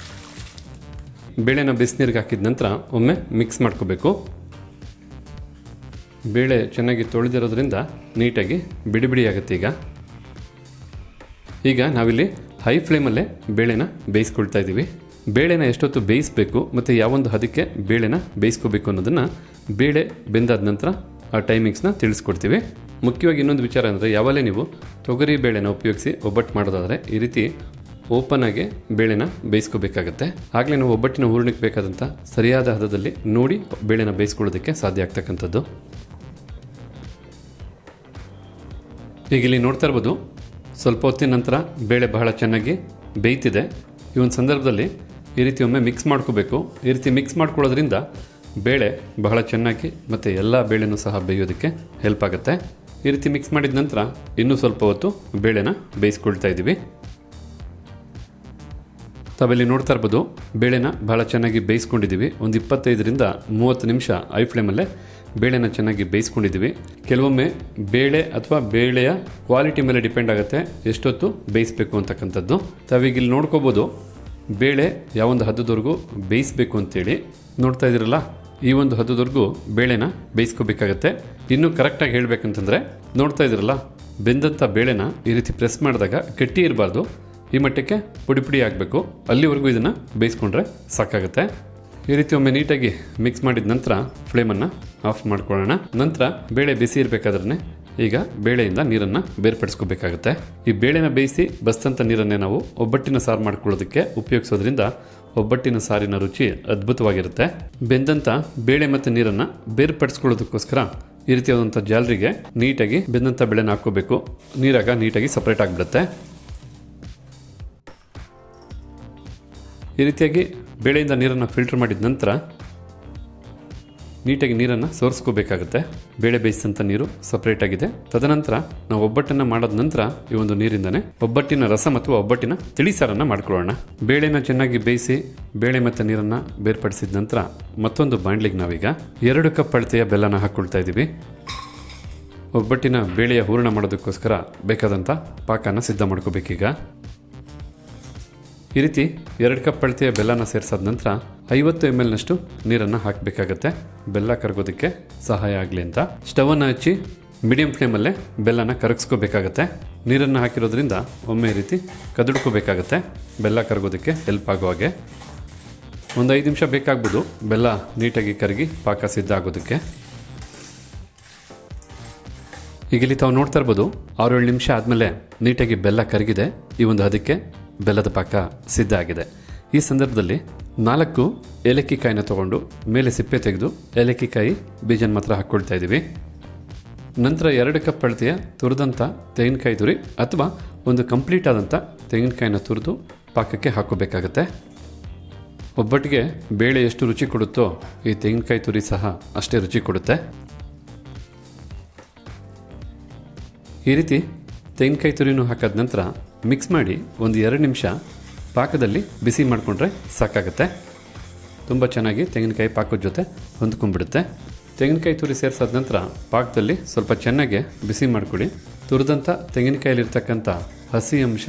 ಬೇಳೆನ ಬಿಸಿನೀರಿಗೆ ಹಾಕಿದ ನಂತರ ಒಮ್ಮೆ ಮಿಕ್ಸ್ ಮಾಡ್ಕೋಬೇಕು. ಬೇಳೆ ಚೆನ್ನಾಗಿ ತೊಳೆದಿರೋದ್ರಿಂದ ನೀಟಾಗಿ ಬಿಡಿ ಬಿಡಿ ಆಗುತ್ತೆ. ಈಗ ನಾವಿಲ್ಲಿ ಹೈ ಫ್ಲೇಮಲ್ಲೇ ಬೇಳೆನ ಬೇಯಿಸ್ಕೊಳ್ತಾ ಇದ್ದೀವಿ. ಬೇಳೆನ ಎಷ್ಟೊತ್ತು ಬೇಯಿಸಬೇಕು ಮತ್ತು ಯಾವೊಂದು ಹದಕ್ಕೆ ಬೇಳೆನ ಬೇಯಿಸ್ಕೋಬೇಕು ಅನ್ನೋದನ್ನು ಬೇಳೆ ಬೆಂದಾದ ನಂತರ ಆ ಟೈಮಿಂಗ್ಸ್ನ ತಿಳಿಸ್ಕೊಡ್ತೀವಿ. ಮುಖ್ಯವಾಗಿ ಇನ್ನೊಂದು ವಿಚಾರ ಅಂದರೆ ಯಾವಾಗಲೇ ನೀವು ತೊಗರಿ ಬೇಳೆನ ಉಪಯೋಗಿಸಿ ಒಬ್ಬಟ್ಟು ಮಾಡೋದಾದರೆ ಈ ರೀತಿ ಓಪನ್ ಆಗಿ ಬೇಳೆನ ಬೇಯಿಸ್ಕೋಬೇಕಾಗತ್ತೆ. ಆಗಲೇ ನಾವು ಒಬ್ಬಟ್ಟಿನ ಹೂರಣಕ್ಕೆ ಬೇಕಾದಂಥ ಸರಿಯಾದ ಹದದಲ್ಲಿ ನೋಡಿ ಬೇಳೆನ ಬೇಯಿಸ್ಕೊಳ್ಳೋದಕ್ಕೆ ಸಾಧ್ಯ ಆಗ್ತಕ್ಕಂಥದ್ದು. ಈಗ ಇಲ್ಲಿ ನೋಡ್ತಾ ಇರ್ಬೋದು, ಸ್ವಲ್ಪ ಹೊತ್ತಿನ ನಂತರ ಬೇಳೆ ಬಹಳ ಚೆನ್ನಾಗಿ ಬೇಯ್ತಿದೆ. ಈ ಒಂದು ಸಂದರ್ಭದಲ್ಲಿ ಈ ರೀತಿ ಒಮ್ಮೆ ಮಿಕ್ಸ್ ಮಾಡ್ಕೋಬೇಕು. ಈ ರೀತಿ ಮಿಕ್ಸ್ ಮಾಡ್ಕೊಳ್ಳೋದ್ರಿಂದ ಬೇಳೆ ಬಹಳ ಚೆನ್ನಾಗಿ ಮತ್ತು ಎಲ್ಲ ಬೇಳೆನೂ ಸಹ ಬೇಯೋದಕ್ಕೆ ಹೆಲ್ಪ್ ಆಗುತ್ತೆ. ಈ ರೀತಿ ಮಿಕ್ಸ್ ಮಾಡಿದ ನಂತರ ಇನ್ನೂ ಸ್ವಲ್ಪ ಹೊತ್ತು ಬೇಳೆನ ಬೇಯಿಸ್ಕೊಳ್ತಾ ಇದ್ದೀವಿ. ತಾವಿಲ್ಲಿ ನೋಡ್ತಾ ಇರ್ಬೋದು, ಬೇಳೆನ ಬಹಳ ಚೆನ್ನಾಗಿ ಬೇಯಿಸ್ಕೊಂಡಿದ್ದೀವಿ. ಒಂದು 25 ರಿಂದ 30 ನಿಮಿಷ ಐ ಫ್ಲೇಮಲ್ಲೇ ಬೇಳೆನ ಚೆನ್ನಾಗಿ ಬೇಯಿಸ್ಕೊಂಡಿದ್ದೀವಿ. ಕೆಲವೊಮ್ಮೆ ಬೇಳೆ ಅಥವಾ ಬೇಳೆಯ ಕ್ವಾಲಿಟಿ ಮೇಲೆ ಡಿಪೆಂಡ್ ಆಗುತ್ತೆ ಎಷ್ಟೊತ್ತು ಬೇಯಿಸಬೇಕು ಅಂತಕ್ಕಂಥದ್ದು. ತಾವೀಗ ಇಲ್ಲಿ ನೋಡ್ಕೋಬೋದು, ಬೇಳೆ ಯಾವೊಂದು ಹದದವರೆಗೂ ಬೇಯಿಸಬೇಕು ಅಂತೇಳಿ ನೋಡ್ತಾ ಇದ್ದೀರಲ್ಲ, ಈ ಒಂದು ಹದದವರೆಗೂ ಬೇಳೆನ ಬೇಯಿಸ್ಕೋಬೇಕಾಗತ್ತೆ. ಇನ್ನೂ ಕರೆಕ್ಟಾಗಿ ಹೇಳಬೇಕಂತಂದರೆ ನೋಡ್ತಾ ಇದ್ದೀರಲ್ಲ, ಬೆಂದಂಥ ಬೇಳೆನ ಈ ರೀತಿ ಪ್ರೆಸ್ ಮಾಡಿದಾಗ ಗಟ್ಟಿ ಇರಬಾರ್ದು, ಈ ಮಟ್ಟಕ್ಕೆ ಪುಡಿ ಪುಡಿ ಆಗಬೇಕು. ಅಲ್ಲಿವರೆಗೂ ಇದನ್ನು ಬೇಯಿಸ್ಕೊಂಡ್ರೆ ಸಾಕಾಗುತ್ತೆ. ಈ ರೀತಿ ಒಮ್ಮೆ ನೀಟಾಗಿ ಮಿಕ್ಸ್ ಮಾಡಿದ ನಂತರ ಫ್ಲೇಮನ್ನು ಆಫ್ ಮಾಡ್ಕೊಳ್ಳೋಣ. ನಂತರ ಬೇಳೆ ಬಿಸಿ ಇರಬೇಕಾದ್ರೆ ಈಗ ಬೇಳೆಯಿಂದ ನೀರನ್ನು ಬೇರ್ಪಡಿಸ್ಕೋಬೇಕಾಗುತ್ತೆ. ಈ ಬೇಳೆನ ಬೇಯಿಸಿ ಬಸ್ತಂಥ ನೀರನ್ನೇ ನಾವು ಒಬ್ಬಟ್ಟಿನ ಸಾರು ಮಾಡ್ಕೊಳ್ಳೋದಕ್ಕೆ ಉಪಯೋಗಿಸೋದ್ರಿಂದ ಒಬ್ಬಟ್ಟಿನ ಸಾರಿನ ರುಚಿ ಅದ್ಭುತವಾಗಿರುತ್ತೆ. ಬೆಂದಂಥ ಬೇಳೆ ಮತ್ತು ನೀರನ್ನು ಬೇರ್ಪಡಿಸ್ಕೊಳ್ಳೋದಕ್ಕೋಸ್ಕರ ಈ ರೀತಿಯಾದಂಥ ಜಾಲರಿಗೆ ನೀಟಾಗಿ ಬೆಂದಂಥ ಬೇಳೆನ ಹಾಕ್ಕೋಬೇಕು. ನೀರಾಗ ನೀಟಾಗಿ ಸಪ್ರೇಟ್ ಆಗಿಬಿಡುತ್ತೆ. ಈ ರೀತಿಯಾಗಿ ಬೇಳೆಯಿಂದ ನೀರನ್ನು ಫಿಲ್ಟರ್ ಮಾಡಿದ ನಂತರ ನೀಟಾಗಿ ನೀರನ್ನು ಸೋರಿಸ್ಕೋಬೇಕಾಗುತ್ತೆ. ಬೇಳೆ ಬೇಯಿಸಿದಂಥ ನೀರು ಸಪ್ರೇಟ್ ಆಗಿದೆ. ತದನಂತರ ನಾವು ಒಬ್ಬಟ್ಟನ್ನು ಮಾಡೋದ ನಂತರ ಈ ಒಂದು ನೀರಿಂದನೇ ಒಬ್ಬಟ್ಟಿನ ರಸ ಮತ್ತು ಒಬ್ಬಟ್ಟಿನ ತಿಳಿಸಾರನ್ನು ಮಾಡ್ಕೊಳ್ಳೋಣ. ಬೇಳೆನ ಚೆನ್ನಾಗಿ ಬೇಯಿಸಿ ಬೇಳೆ ಮತ್ತು ನೀರನ್ನು ಬೇರ್ಪಡಿಸಿದ ನಂತರ ಮತ್ತೊಂದು ಬಾಣಲಿಗೆ ನಾವೀಗ 2 ಕಪ್ ಅಳತೆಯ ಬೆಲ್ಲನ ಹಾಕ್ಕೊಳ್ತಾ ಇದ್ದೀವಿ. ಒಬ್ಬಟ್ಟಿನ ಬೇಳೆಯ ಹೂರಣ ಮಾಡೋದಕ್ಕೋಸ್ಕರ ಬೇಕಾದಂಥ ಪಾಕನ ಸಿದ್ಧ ಮಾಡ್ಕೋಬೇಕೀಗ. ಈ ರೀತಿ 2 ಕಪ್ ಅಳತೆಯ ಬೆಲ್ಲನ ಸೇರಿಸಾದ ನಂತರ 50 ml ನಷ್ಟು ನೀರನ್ನು ಹಾಕಬೇಕಾಗತ್ತೆ. ಬೆಲ್ಲ ಕರಗೋದಕ್ಕೆ ಸಹಾಯ ಆಗಲಿ ಅಂತ ಸ್ಟವನ್ನು ಹಚ್ಚಿ ಮೀಡಿಯಂ ಫ್ಲೇಮಲ್ಲೇ ಬೆಲ್ಲನ ಕರಗಿಸ್ಕೋಬೇಕಾಗತ್ತೆ. ನೀರನ್ನು ಹಾಕಿರೋದ್ರಿಂದ ಒಮ್ಮೆ ಈ ರೀತಿ ಕದಡ್ಕೋಬೇಕಾಗತ್ತೆ, ಬೆಲ್ಲ ಕರಗೋದಕ್ಕೆ ಹೆಲ್ಪ್ ಆಗೋ ಹಾಗೆ. ಒಂದು 5 ನಿಮಿಷ ಬೇಕಾಗ್ಬೋದು ಬೆಲ್ಲ ನೀಟಾಗಿ ಕರಗಿ ಪಾಕ ಸಿದ್ಧ ಆಗೋದಕ್ಕೆ. ಈಗ ಇಲ್ಲಿ ತಾವು ನೋಡ್ತಾ ಇರ್ಬೋದು, 6-7 ನಿಮಿಷ ಆದಮೇಲೆ ನೀಟಾಗಿ ಬೆಲ್ಲ ಕರಗಿದೆ. ಈ ಒಂದು ಹದಕ್ಕೆ ಬೆಲ್ಲದ ಪಾಕ ಸಿದ್ಧ ಆಗಿದೆ. ಈ ಸಂದರ್ಭದಲ್ಲಿ 4 ಏಲಕ್ಕಿ ಕಾಯಿನ ತೊಗೊಂಡು ಮೇಲೆ ಸಿಪ್ಪೆ ತೆಗೆದು ಏಲಕ್ಕಿ ಕಾಯಿ ಬೀಜನ ಮಾತ್ರ ಹಾಕ್ಕೊಳ್ತಾ ಇದ್ದೀವಿ. ನಂತರ 2 ಕಪ್ ಅಳತೆಯ ತುರಿದಂಥ ತೆಂಗಿನಕಾಯಿ ತುರಿ ಅಥವಾ ಒಂದು ಕಂಪ್ಲೀಟ್ ಆದಂಥ ತೆಂಗಿನಕಾಯಿನ ತುರಿದು ಪಾಕಕ್ಕೆ ಹಾಕೋಬೇಕಾಗತ್ತೆ. ಒಬ್ಬಟ್ಟಿಗೆ ಬೇಳೆ ಎಷ್ಟು ರುಚಿ ಕೊಡುತ್ತೋ ಈ ತೆಂಗಿನಕಾಯಿ ತುರಿ ಸಹ ಅಷ್ಟೇ ರುಚಿ ಕೊಡುತ್ತೆ. ಈ ರೀತಿ ತೆಂಗಿನಕಾಯಿ ತುರಿನೂ ಹಾಕಾದ ನಂತರ ಮಿಕ್ಸ್ ಮಾಡಿ ಒಂದು 2 ನಿಮಿಷ ಪಾಕದಲ್ಲಿ ಬಿಸಿ ಮಾಡಿಕೊಂಡ್ರೆ ಸಾಕಾಗುತ್ತೆ. ತುಂಬ ಚೆನ್ನಾಗಿ ತೆಂಗಿನಕಾಯಿ ಪಾಕದ ಜೊತೆ ಹೊಂದ್ಕೊಂಡ್ಬಿಡುತ್ತೆ. ತೆಂಗಿನಕಾಯಿ ತುರಿ ಸೇರಿಸಾದ ನಂತರ ಪಾಕದಲ್ಲಿ ಸ್ವಲ್ಪ ಚೆನ್ನಾಗಿ ಬಿಸಿ ಮಾಡಿಕೊಡಿ. ತುರಿದಂಥ ತೆಂಗಿನಕಾಯಲ್ಲಿರ್ತಕ್ಕಂಥ ಹಸಿ ಅಂಶ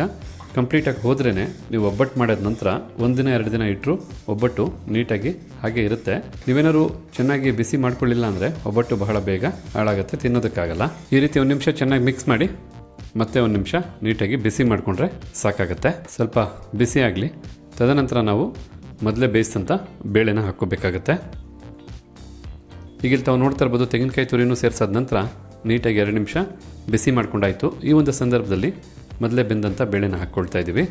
ಕಂಪ್ಲೀಟಾಗಿ ಹೋದ್ರೇ ನೀವು ಒಬ್ಬಟ್ಟು ಮಾಡಿದ ನಂತರ 1 ದಿನ 2 ದಿನ ಇಟ್ಟರು ಒಬ್ಬಟ್ಟು ನೀಟಾಗಿ ಹಾಗೆ ಇರುತ್ತೆ. ನೀವೇನಾದ್ರು ಚೆನ್ನಾಗಿ ಬಿಸಿ ಮಾಡ್ಕೊಳ್ಳಿಲ್ಲ ಅಂದರೆ ಒಬ್ಬಟ್ಟು ಬಹಳ ಬೇಗ ಹಾಳಾಗುತ್ತೆ, ತಿನ್ನೋದಕ್ಕಾಗಲ್ಲ. ಈ ರೀತಿ 1 ನಿಮಿಷ ಚೆನ್ನಾಗಿ ಮಿಕ್ಸ್ ಮಾಡಿ ಮತ್ತೆ 1 ನಿಮಿಷ ನೀಟಾಗಿ ಬಿಸಿ ಮಾಡಿಕೊಂಡ್ರೆ ಸಾಕಾಗುತ್ತೆ. ಸ್ವಲ್ಪ ಬಿಸಿ ಆಗಲಿ. ತದನಂತರ ನಾವು ಮೊದಲೇ ಬೇಯಿಸಿದಂಥ ಬೇಳೆನ ಹಾಕ್ಕೋಬೇಕಾಗತ್ತೆ. ಈಗ ತಾವು ನೋಡ್ತಾ ಇರ್ಬೋದು, ತೆಂಗಿನಕಾಯಿ ತುರಿನೂ ಸೇರಿಸಾದ ನಂತರ ನೀಟಾಗಿ 2 ನಿಮಿಷ ಬಿಸಿ ಮಾಡ್ಕೊಂಡಾಯಿತು. ಈ ಒಂದು ಸಂದರ್ಭದಲ್ಲಿ ಮೊದಲೇ ಬೆಂದಂಥ ಬೇಳೆನ ಹಾಕ್ಕೊಳ್ತಾ ಇದ್ದೀವಿ.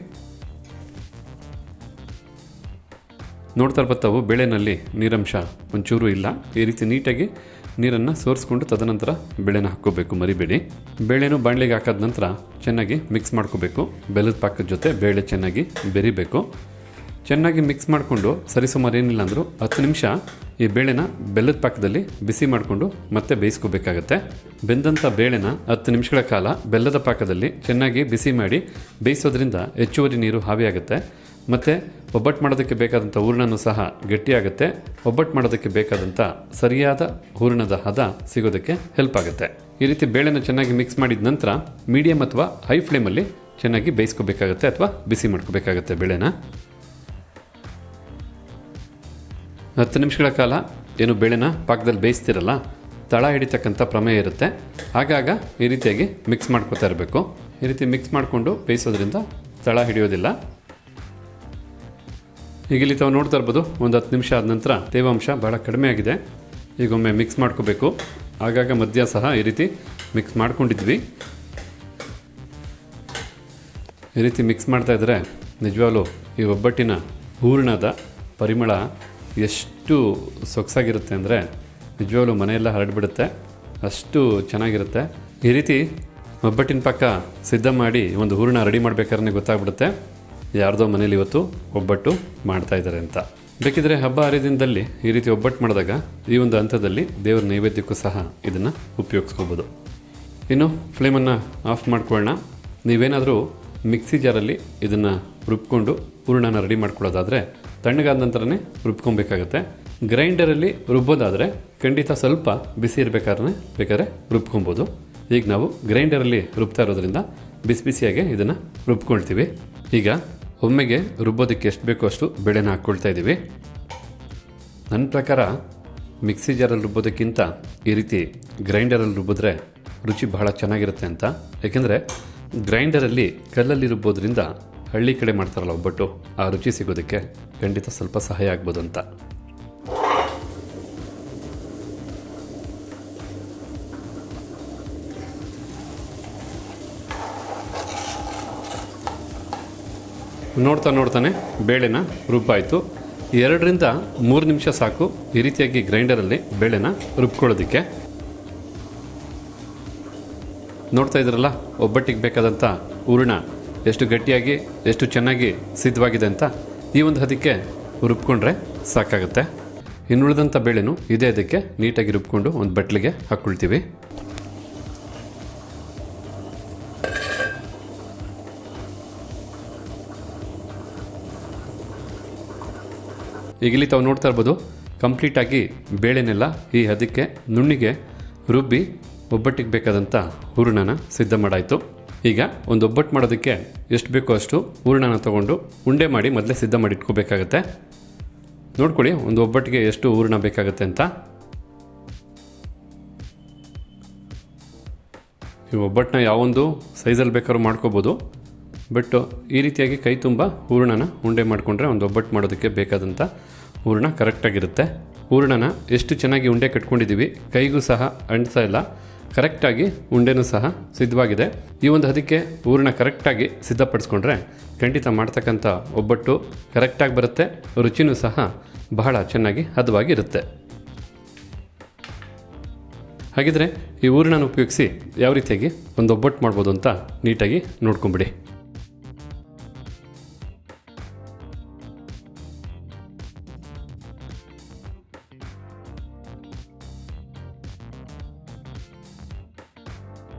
ನೋಡ್ತಾ ಇರ್ಬೋದು ತಾವು, ಬೇಳೆನಲ್ಲಿ ನೀರಂಶ ಒಂಚೂರು ಇಲ್ಲ. ಈ ರೀತಿ ನೀಟಾಗಿ ನೀರನ್ನು ಸೋರಿಸ್ಕೊಂಡು ತದನಂತರ ಬೇಳೆನ ಹಾಕ್ಕೋಬೇಕು, ಮರಿಬೇಡಿ. ಬೇಳೆನೂ ಬಾಣಲೆಗೆ ಹಾಕಾದ ನಂತರ ಚೆನ್ನಾಗಿ ಮಿಕ್ಸ್ ಮಾಡ್ಕೋಬೇಕು. ಬೆಲ್ಲದ ಪಾಕದ ಜೊತೆ ಬೇಳೆ ಚೆನ್ನಾಗಿ ಬೆರಿಬೇಕು. ಚೆನ್ನಾಗಿ ಮಿಕ್ಸ್ ಮಾಡಿಕೊಂಡು ಸರಿಸುಮಾರು ಏನಿಲ್ಲ ಅಂದರೂ 10 ನಿಮಿಷ ಈ ಬೇಳೆನ ಬೆಲ್ಲದ ಪಾಕದಲ್ಲಿ ಬಿಸಿ ಮಾಡಿಕೊಂಡು ಮತ್ತೆ ಬೇಯಿಸ್ಕೋಬೇಕಾಗತ್ತೆ. ಬೆಂದಂಥ ಬೇಳೆನ 10 ನಿಮಿಷಗಳ ಕಾಲ ಬೆಲ್ಲದ ಪಾಕದಲ್ಲಿ ಚೆನ್ನಾಗಿ ಬಿಸಿ ಮಾಡಿ ಬೇಯಿಸೋದ್ರಿಂದ ಹೆಚ್ಚುವರಿ ನೀರು ಆವಿಯಾಗುತ್ತೆ. ಮತ್ತು ಒಬ್ಬಟ್ಟು ಮಾಡೋದಕ್ಕೆ ಬೇಕಾದಂಥ ಹೂರಣನೂ ಸಹ ಗಟ್ಟಿಯಾಗುತ್ತೆ. ಒಬ್ಬಟ್ಟು ಮಾಡೋದಕ್ಕೆ ಬೇಕಾದಂಥ ಸರಿಯಾದ ಹೂರಣದ ಹದ ಸಿಗೋದಕ್ಕೆ ಹೆಲ್ಪ್ ಆಗುತ್ತೆ. ಈ ರೀತಿ ಬೇಳೆನ ಚೆನ್ನಾಗಿ ಮಿಕ್ಸ್ ಮಾಡಿದ ನಂತರ ಮೀಡಿಯಮ್ ಅಥವಾ ಹೈ ಫ್ಲೇಮಲ್ಲಿ ಚೆನ್ನಾಗಿ ಬೇಯಿಸ್ಕೋಬೇಕಾಗತ್ತೆ ಅಥವಾ ಬಿಸಿ ಮಾಡ್ಕೋಬೇಕಾಗತ್ತೆ. ಬೇಳೆನ 10 ನಿಮಿಷಗಳ ಕಾಲ ಏನು ಬೇಳೆನ ಪಾಕದಲ್ಲಿ ಬೇಯಿಸ್ತಿರಲ್ಲ, ತಳ ಹಿಡಿತಕ್ಕಂಥ ಪ್ರಮೇಯ ಇರುತ್ತೆ. ಆಗಾಗ ಈ ರೀತಿಯಾಗಿ ಮಿಕ್ಸ್ ಮಾಡ್ಕೋತಾ ಇರಬೇಕು. ಈ ರೀತಿ ಮಿಕ್ಸ್ ಮಾಡಿಕೊಂಡು ಬೇಯಿಸೋದ್ರಿಂದ ತಳ ಹಿಡಿಯೋದಿಲ್ಲ. ಈಗ ಇಲ್ಲಿ ತಾವು ನೋಡ್ತಾ ಇರ್ಬೋದು, ಒಂದು 10 ನಿಮಿಷ ಆದ ನಂತರ ತೇವಾಂಶ ಭಾಳ ಕಡಿಮೆ ಆಗಿದೆ. ಈಗೊಮ್ಮೆ ಮಿಕ್ಸ್ ಮಾಡ್ಕೋಬೇಕು. ಆಗಾಗ ಮಧ್ಯ ಸಹ ಈ ರೀತಿ ಮಿಕ್ಸ್ ಮಾಡ್ಕೊಂಡಿದ್ವಿ. ಈ ರೀತಿ ಮಿಕ್ಸ್ ಮಾಡ್ತಾ ಇದ್ದರೆ ನಿಜವಾಗ್ಲೂ ಈ ಒಬ್ಬಟ್ಟಿನ ಹೂರಣದ ಪರಿಮಳ ಎಷ್ಟು ಸೊಗಸಾಗಿರುತ್ತೆ ಅಂದರೆ ನಿಜವಾಗ್ಲೂ ಮನೆಯೆಲ್ಲ ಹರಡಿಬಿಡುತ್ತೆ, ಅಷ್ಟು ಚೆನ್ನಾಗಿರುತ್ತೆ. ಈ ರೀತಿ ಒಬ್ಬಟ್ಟಿನ ಪಾಕ ಸಿದ್ಧ ಮಾಡಿ ಒಂದು ಹೂರಣ ರೆಡಿ ಮಾಡಬೇಕಾದ್ರೆ ಗೊತ್ತಾಗ್ಬಿಡುತ್ತೆ ಯಾರ್ದೋ ಮನೇಲಿ ಇವತ್ತು ಒಬ್ಬಟ್ಟು ಮಾಡ್ತಾ ಇದ್ದಾರೆ ಅಂತ. ಬೇಕಿದ್ರೆ ಹಬ್ಬ ಹರಿದಿನದಲ್ಲಿ ಈ ರೀತಿ ಒಬ್ಬಟ್ಟು ಮಾಡಿದಾಗ ಈ ಒಂದು ಹಂತದಲ್ಲಿ ದೇವರ ನೈವೇದ್ಯಕ್ಕೂ ಸಹ ಇದನ್ನು ಉಪಯೋಗಿಸ್ಕೋಬೋದು. ಇನ್ನು ಫ್ಲೇಮನ್ನು ಆಫ್ ಮಾಡ್ಕೊಳ್ಳೋಣ. ನೀವೇನಾದರೂ ಮಿಕ್ಸಿ ಜಾರಲ್ಲಿ ಇದನ್ನು ರುಬ್ಕೊಂಡು ಹೂರಣನ ರೆಡಿ ಮಾಡ್ಕೊಳ್ಳೋದಾದರೆ ತಣ್ಣಗಾದ ನಂತರನೇ ರುಬ್ಕೊಬೇಕಾಗತ್ತೆ. ಗ್ರೈಂಡರಲ್ಲಿ ರುಬ್ಬೋದಾದರೆ ಖಂಡಿತ ಸ್ವಲ್ಪ ಬಿಸಿ ಬೇಕಾದ್ರೆ ರುಬ್ಕೊಬೋದು. ಈಗ ನಾವು ಗ್ರೈಂಡರಲ್ಲಿ ರುಬ್ತಾ ಇರೋದ್ರಿಂದ ಬಿಸಿ ಬಿಸಿಯಾಗೆ ಇದನ್ನು ರುಬ್ಕೊಳ್ತೀವಿ. ಈಗ ಒಮ್ಮೆಗೆ ರುಬ್ಬೋದಕ್ಕೆ ಎಷ್ಟು ಬೇಕೋ ಅಷ್ಟು ಬೇಳೆನ ಹಾಕ್ಕೊಳ್ತಾ ಇದ್ದೀವಿ. ನನ್ನ ಪ್ರಕಾರ ಮಿಕ್ಸಿ ಜಾರಲ್ಲಿ ರುಬ್ಬೋದಕ್ಕಿಂತ ಈ ರೀತಿ ಗ್ರೈಂಡರಲ್ಲಿ ರುಬ್ಬಿದ್ರೆ ರುಚಿ ಬಹಳ ಚೆನ್ನಾಗಿರುತ್ತೆ ಅಂತ. ಏಕೆಂದರೆ ಗ್ರೈಂಡರಲ್ಲಿ ಕಲ್ಲಲ್ಲಿ ರುಬ್ಬೋದ್ರಿಂದ ಹಳ್ಳಿ ಕಡೆ ಮಾಡ್ತಾರಲ್ಲ ಒಬ್ಬಟ್ಟು, ಆ ರುಚಿ ಸಿಗೋದಕ್ಕೆ ಖಂಡಿತ ಸ್ವಲ್ಪ ಸಹಾಯ ಆಗ್ಬೋದು ಅಂತ. ನೋಡ್ತಾನೆ ಬೇಳೆನ ರುಬ್ಬಾಯಿತು. 2 ರಿಂದ 3 ನಿಮಿಷ ಸಾಕು ಈ ರೀತಿಯಾಗಿ ಗ್ರೈಂಡರಲ್ಲಿ ಬೇಳೆನ ರುಬ್ಕೊಳ್ಳೋದಕ್ಕೆ. ನೋಡ್ತಾ ಇದ್ರಲ್ಲ ಒಬ್ಬಟ್ಟಿಗೆ ಬೇಕಾದಂಥ ಹೂರಣ ಎಷ್ಟು ಗಟ್ಟಿಯಾಗಿ ಎಷ್ಟು ಚೆನ್ನಾಗಿ ಸಿದ್ಧವಾಗಿದೆ ಅಂತ. ಈ ಒಂದು ಹದಕ್ಕೆ ರುಬ್ಕೊಂಡ್ರೆ ಸಾಕಾಗುತ್ತೆ. ಇನ್ನುಳಿದಂಥ ಬೇಳೆನೂ ಇದೇ ಅದಕ್ಕೆ ನೀಟಾಗಿ ರುಬ್ಕೊಂಡು ಒಂದು ಬಟ್ಲಿಗೆ ಹಾಕ್ಕೊಳ್ತೀವಿ. ಈಗ ಇಲ್ಲಿ ತಾವು ನೋಡ್ತಾ ಇರ್ಬೋದು, ಕಂಪ್ಲೀಟಾಗಿ ಬೇಳೆನೆಲ್ಲ ಈ ಹದಕ್ಕೆ ನುಣ್ಣಿಗೆ ರುಬ್ಬಿ ಒಬ್ಬಟ್ಟಿಗೆ ಬೇಕಾದಂಥ ಹೂರಣನ ಸಿದ್ಧ ಮಾಡಾಯಿತು. ಈಗ ಒಂದು ಒಬ್ಬಟ್ಟು ಮಾಡೋದಕ್ಕೆ ಎಷ್ಟು ಬೇಕೋ ಅಷ್ಟು ಹೂರಣನ ತೊಗೊಂಡು ಉಂಡೆ ಮಾಡಿ ಮೊದಲೇ ಸಿದ್ಧ ಮಾಡಿ ಇಟ್ಕೋಬೇಕಾಗತ್ತೆ. ನೋಡ್ಕೊಳ್ಳಿ ಒಂದು ಒಬ್ಬಟ್ಟಿಗೆ ಎಷ್ಟು ಹೂರಣ ಬೇಕಾಗುತ್ತೆ ಅಂತ. ಈ ಒಬ್ಬಟ್ಟನ್ನ ಯಾವೊಂದು ಸೈಜಲ್ಲಿ ಬೇಕಾದ್ರೂ ಮಾಡ್ಕೋಬೋದು. ಬಟ್ ಈ ರೀತಿಯಾಗಿ ಕೈ ತುಂಬ ಹೂರಣನ ಉಂಡೆ ಮಾಡಿಕೊಂಡ್ರೆ ಒಂದು ಒಬ್ಬಟ್ಟು ಮಾಡೋದಕ್ಕೆ ಬೇಕಾದಂಥ ಹೂರಣ ಕರೆಕ್ಟಾಗಿರುತ್ತೆ. ಹೂರಣನ ಎಷ್ಟು ಚೆನ್ನಾಗಿ ಉಂಡೆ ಕಟ್ಕೊಂಡಿದ್ದೀವಿ, ಕೈಗೂ ಸಹ ಅಂಟ್ತಾ ಇಲ್ಲ, ಕರೆಕ್ಟಾಗಿ ಉಂಡೆನೂ ಸಹ ಸಿದ್ಧವಾಗಿದೆ. ಈ ಒಂದು ಹದಕ್ಕೆ ಹೂರಣ ಕರೆಕ್ಟಾಗಿ ಸಿದ್ಧಪಡಿಸ್ಕೊಂಡ್ರೆ ಖಂಡಿತ ಮಾಡ್ತಕ್ಕಂಥ ಒಬ್ಬಟ್ಟು ಕರೆಕ್ಟಾಗಿ ಬರುತ್ತೆ. ರುಚಿನೂ ಸಹ ಬಹಳ ಚೆನ್ನಾಗಿ ಹದವಾಗಿರುತ್ತೆ. ಹಾಗಿದ್ರೆ ಈ ಹೂರಣನ ಉಪಯೋಗಿಸಿ ಯಾವ ರೀತಿಯಾಗಿ ಒಂದು ಒಬ್ಬಟ್ಟು ಮಾಡ್ಬೋದು ಅಂತ ನೀಟಾಗಿ ನೋಡ್ಕೊಂಬಿಡಿ.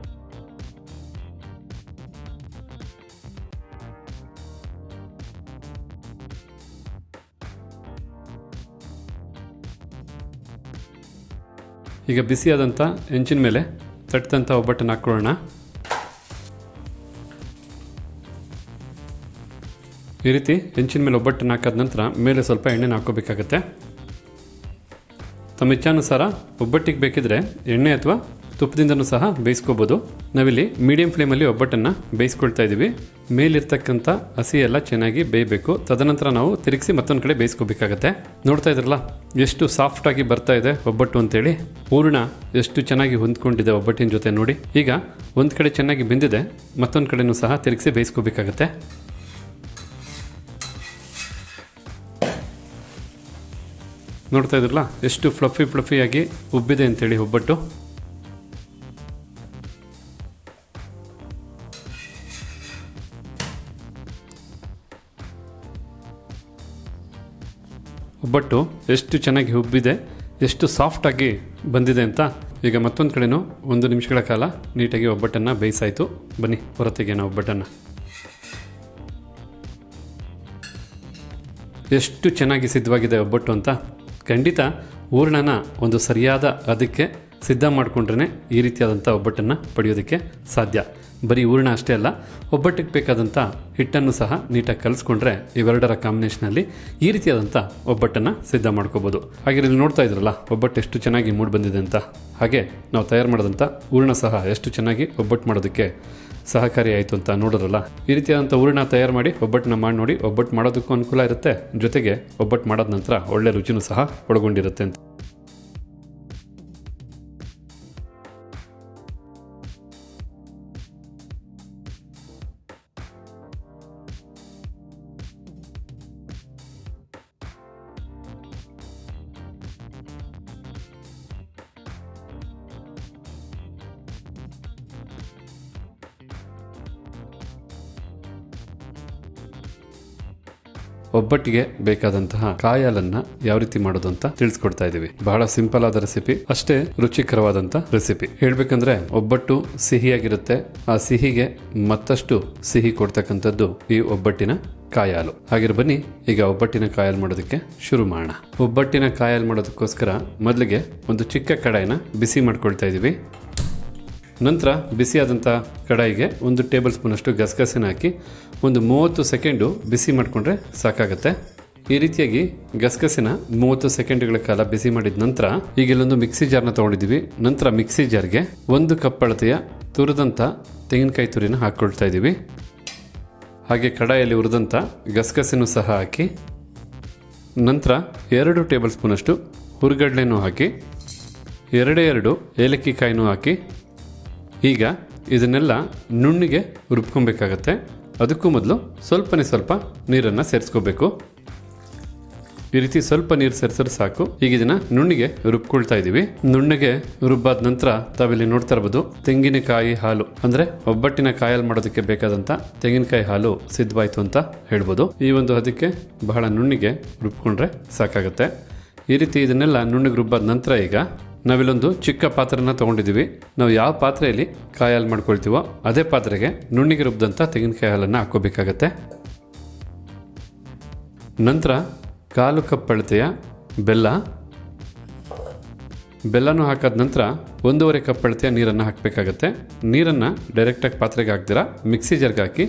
ಈಗ ಬಿಸಿಯಾದಂಥ ಹೆಂಚಿನ ಮೇಲೆ ತಟ್ಟದಂಥ ಒಬ್ಬಟ್ಟನ್ನು ಹಾಕ್ಕೊಳ್ಳೋಣ. ಈ ರೀತಿ ಹೆಂಚಿನ ಮೇಲೆ ಒಬ್ಬಟ್ಟನ್ನು ಹಾಕಾದ ನಂತರ ಮೇಲೆ ಸ್ವಲ್ಪ ಎಣ್ಣೆನ ಹಾಕೋಬೇಕಾಗತ್ತೆ. ತಮ್ಮ ಇಚ್ಛಾನುಸಾರ ಒಬ್ಬಟ್ಟಿಗೆ ಬೇಕಿದ್ರೆ ಎಣ್ಣೆ ಅಥವಾ ತುಪ್ಪದಿಂದನೂ ಸಹ ಬೇಯಿಸ್ಕೋಬೋದು. ನಾವಿಲ್ಲಿ ಮೀಡಿಯಂ ಫ್ಲೇಮಲ್ಲಿ ಒಬ್ಬಟ್ಟನ್ನು ಬೇಯಿಸ್ಕೊಳ್ತಾ ಇದ್ದೀವಿ. ಮೇಲಿರ್ತಕ್ಕಂಥ ಹಸಿ ಎಲ್ಲ ಚೆನ್ನಾಗಿ ಬೇಯಬೇಕು. ತದನಂತರ ನಾವು ತಿರುಗಿಸಿ ಮತ್ತೊಂದು ಕಡೆ ಬೇಯಿಸ್ಕೋಬೇಕಾಗತ್ತೆ. ನೋಡ್ತಾ ಇದ್ರಲ್ಲ ಎಷ್ಟು ಸಾಫ್ಟಾಗಿ ಬರ್ತಾ ಇದೆ ಒಬ್ಬಟ್ಟು ಅಂತೇಳಿ. ಹೂರಣ ಎಷ್ಟು ಚೆನ್ನಾಗಿ ಹೊಂದ್ಕೊಂಡಿದೆ ಒಬ್ಬಟ್ಟಿನ ಜೊತೆ ನೋಡಿ. ಈಗ ಒಂದು ಕಡೆ ಚೆನ್ನಾಗಿ ಬೆಂದಿದೆ, ಮತ್ತೊಂದು ಕಡೆನೂ ಸಹ ತಿರುಗಿಸಿ ಬೇಯಿಸ್ಕೋಬೇಕಾಗತ್ತೆ. ನೋಡ್ತಾ ಇದ್ರಲ್ಲ ಎಷ್ಟು ಫ್ಲಫಿಯಾಗಿ ಉಬ್ಬಿದೆ ಅಂತೇಳಿ ಒಬ್ಬಟ್ಟು. ಒಬ್ಬಟ್ಟು ಎಷ್ಟು ಚೆನ್ನಾಗಿ ಉಬ್ಬಿದೆ, ಎಷ್ಟು ಸಾಫ್ಟಾಗಿ ಬಂದಿದೆ ಅಂತ. ಈಗ ಮತ್ತೊಂದು ಕಡೆನೂ 1 ನಿಮಿಷಗಳ ಕಾಲ ನೀಟಾಗಿ ಒಬ್ಬಟ್ಟನ್ನು ಬೇಯಿಸಾಯಿತು. ಬನ್ನಿ ಹೊರತೆಗೆಯೋಣ ಒಬ್ಬಟ್ಟನ್ನು. ಎಷ್ಟು ಚೆನ್ನಾಗಿ ಸಿದ್ಧವಾಗಿದೆ ಒಬ್ಬಟ್ಟು ಅಂತ. ಖಂಡಿತ ಹೂರಣನ ಒಂದು ಸರಿಯಾದ ಅದಕ್ಕೆ ಸಿದ್ಧ ಮಾಡಿಕೊಂಡ್ರೆ ಈ ರೀತಿಯಾದಂಥ ಒಬ್ಬಟ್ಟನ್ನು ಪಡೆಯೋದಕ್ಕೆ ಸಾಧ್ಯ. ಬರೀ ಹೂರಣ ಅಷ್ಟೇ ಅಲ್ಲ, ಒಬ್ಬಟ್ಟಿಗೆ ಬೇಕಾದಂಥ ಹಿಟ್ಟನ್ನು ಸಹ ನೀಟಾಗಿ ಕಲಿಸ್ಕೊಂಡ್ರೆ ಇವೆರಡರ ಕಾಂಬಿನೇಷನಲ್ಲಿ ಈ ರೀತಿಯಾದಂಥ ಒಬ್ಬಟ್ಟನ್ನು ಸಿದ್ಧ ಮಾಡ್ಕೋಬೋದು. ಹಾಗೆ ನೀವು ನೋಡ್ತಾ ಇದ್ರಲ್ಲ ಒಬ್ಬಟ್ಟು ಎಷ್ಟು ಚೆನ್ನಾಗಿ ಮೂಡಿ ಬಂದಿದೆ ಅಂತ. ಹಾಗೆ ನಾವು ತಯಾರು ಮಾಡೋದಂಥ ಹೂರಣ ಸಹ ಎಷ್ಟು ಚೆನ್ನಾಗಿ ಒಬ್ಬಟ್ಟು ಮಾಡೋದಕ್ಕೆ ಸಹಕಾರಿ ಆಯಿತು ಅಂತ ನೋಡೋರಲ್ಲ. ಈ ರೀತಿಯಾದಂಥ ಹೂರಣ ತಯಾರು ಮಾಡಿ ಒಬ್ಬಟ್ಟನ್ನ ಮಾಡಿ ನೋಡಿ. ಒಬ್ಬಟ್ಟು ಮಾಡೋದಕ್ಕೂ ಅನುಕೂಲ ಇರುತ್ತೆ, ಜೊತೆಗೆ ಒಬ್ಬಟ್ಟು ಮಾಡೋದ ನಂತರ ಒಳ್ಳೆ ರುಚಿನೂ ಸಹ ಒಳಗೊಂಡಿರುತ್ತೆ ಅಂತ. ಒಬ್ಬಟ್ಟಿಗೆ ಬೇಕಾದಂತಹ ಕಾಯಿ ಹಾಲನ್ನ ಯಾವ ರೀತಿ ಮಾಡೋದು ಅಂತ ತಿಳಿಸ್ಕೊಡ್ತಾ ಇದೀವಿ. ಬಹಳ ಸಿಂಪಲ್ ಆದ ರೆಸಿಪಿ, ಅಷ್ಟೇ ರುಚಿಕರವಾದಂತ ರೆಸಿಪಿ. ಹೇಳ್ಬೇಕಂದ್ರೆ ಒಬ್ಬಟ್ಟು ಸಿಹಿಯಾಗಿರುತ್ತೆ, ಆ ಸಿಹಿಗೆ ಮತ್ತಷ್ಟು ಸಿಹಿ ಕೊಡ್ತಕ್ಕಂಥದ್ದು ಈ ಒಬ್ಬಟ್ಟಿನ ಕಾಯಿ ಹಾಲು. ಹಾಗೆ ಬನ್ನಿ ಈಗ ಒಬ್ಬಟ್ಟಿನ ಕಾಯಿ ಹಾಲು ಮಾಡೋದಕ್ಕೆ ಶುರು ಮಾಡೋಣ. ಒಬ್ಬಟ್ಟಿನ ಕಾಯಿ ಹಾಲು ಮಾಡೋದಕ್ಕೋಸ್ಕರ ಮೊದಲಿಗೆ ಒಂದು ಚಿಕ್ಕ ಕಡಾಯಿನ ಬಿಸಿ ಮಾಡ್ಕೊಳ್ತಾ ಇದೀವಿ. ನಂತರ ಬಿಸಿಯಾದಂಥ ಕಡಾಯಿಗೆ 1 ಟೇಬಲ್ ಸ್ಪೂನ್ ಅಷ್ಟು ಗಸಗಸೆನ ಹಾಕಿ ಒಂದು 30 ಸೆಕೆಂಡು ಬಿಸಿ ಮಾಡಿಕೊಂಡ್ರೆ ಸಾಕಾಗುತ್ತೆ. ಈ ರೀತಿಯಾಗಿ ಗಸಗಸೆನ 30 ಸೆಕೆಂಡ್ಗಳ ಕಾಲ ಬಿಸಿ ಮಾಡಿದ ನಂತರ ಈಗ ಇಲ್ಲೊಂದು ಮಿಕ್ಸಿ ಜಾರ್ನ ತೊಗೊಂಡಿದ್ದೀವಿ. ನಂತರ ಮಿಕ್ಸಿ ಜಾರ್ಗೆ 1 ಕಪ್ ಅಳತೆಯ ತುರಿದಂಥ ತೆಂಗಿನಕಾಯಿ ತುರಿನ ಹಾಕ್ಕೊಳ್ತಾ ಇದ್ದೀವಿ. ಹಾಗೆ ಕಡಾಯಲ್ಲಿ ಹುರಿದಂಥ ಗಸಗಸೆನೂ ಸಹ ಹಾಕಿ ನಂತರ 2 ಟೇಬಲ್ ಸ್ಪೂನ್ ಅಷ್ಟು ಹುರಿಗಡಲೆನೂ ಹಾಕಿ 2 ಏಲಕ್ಕಿ ಕಾಯಿನೂ ಹಾಕಿ ಈಗ ಇದನ್ನೆಲ್ಲ ನುಣ್ಣಿಗೆ ರುಬ್ಕೊಬೇಕಾಗತ್ತೆ. ಅದಕ್ಕೂ ಮೊದಲು ಸ್ವಲ್ಪ ನೀರನ್ನು ಸೇರಿಸ್ಕೋಬೇಕು. ಈ ರೀತಿ ಸ್ವಲ್ಪ ನೀರು ಸೇರಿಸಿದ್ರೆ ಸಾಕು. ಈಗ ಇದನ್ನ ನುಣ್ಣಿಗೆ ರುಬ್ಕೊಳ್ತಾ ಇದ್ದೀವಿ. ನುಣ್ಣಿಗೆ ರುಬ್ಬಾದ ನಂತರ ತಾವಿಲ್ಲಿ ನೋಡ್ತಾ ಇರ್ಬೋದು ತೆಂಗಿನಕಾಯಿ ಹಾಲು, ಅಂದ್ರೆ ಒಬ್ಬಟ್ಟಿನ ಕಾಯಿ ಹಾಲು ಮಾಡೋದಕ್ಕೆ ಬೇಕಾದಂತ ತೆಂಗಿನಕಾಯಿ ಹಾಲು ಸಿದ್ಧವಾಯ್ತು ಅಂತ ಹೇಳ್ಬೋದು. ಈ ಒಂದು ಅದಕ್ಕೆ ಬಹಳ ನುಣ್ಣಿಗೆ ರುಬ್ಕೊಂಡ್ರೆ ಸಾಕಾಗುತ್ತೆ. ಈ ರೀತಿ ಇದನ್ನೆಲ್ಲ ನುಣ್ಣಿಗೆ ರುಬ್ಬಾದ ನಂತರ ಈಗ ನಾವಿಲ್ಲೊಂದು ಚಿಕ್ಕ ಪಾತ್ರೆನ ತೊಗೊಂಡಿದ್ದೀವಿ. ನಾವು ಯಾವ ಪಾತ್ರೆಯಲ್ಲಿ ಕಾಯಿ ಹಾಲು ಮಾಡ್ಕೊಳ್ತೀವೋ ಅದೇ ಪಾತ್ರೆಗೆ ನುಣ್ಣಿಗೆ ರುಬ್ಬಿದಂಥ ತೆಂಗಿನಕಾಯಿ ಹಾಲನ್ನು ಹಾಕ್ಕೋಬೇಕಾಗತ್ತೆ. ನಂತರ 1/4 ಕಪ್ ಅಳತೆಯ ಬೆಲ್ಲನೂ ಹಾಕಾದ ನಂತರ 1.5 ಕಪ್ ಅಳತೆಯ ನೀರನ್ನು ಹಾಕಬೇಕಾಗತ್ತೆ. ನೀರನ್ನು ಡೈರೆಕ್ಟಾಗಿ ಪಾತ್ರೆಗೆ ಹಾಕ್ದಿರಾ ಮಿಕ್ಸಿ ಜಾರ್ಗೆ ಹಾಕಿ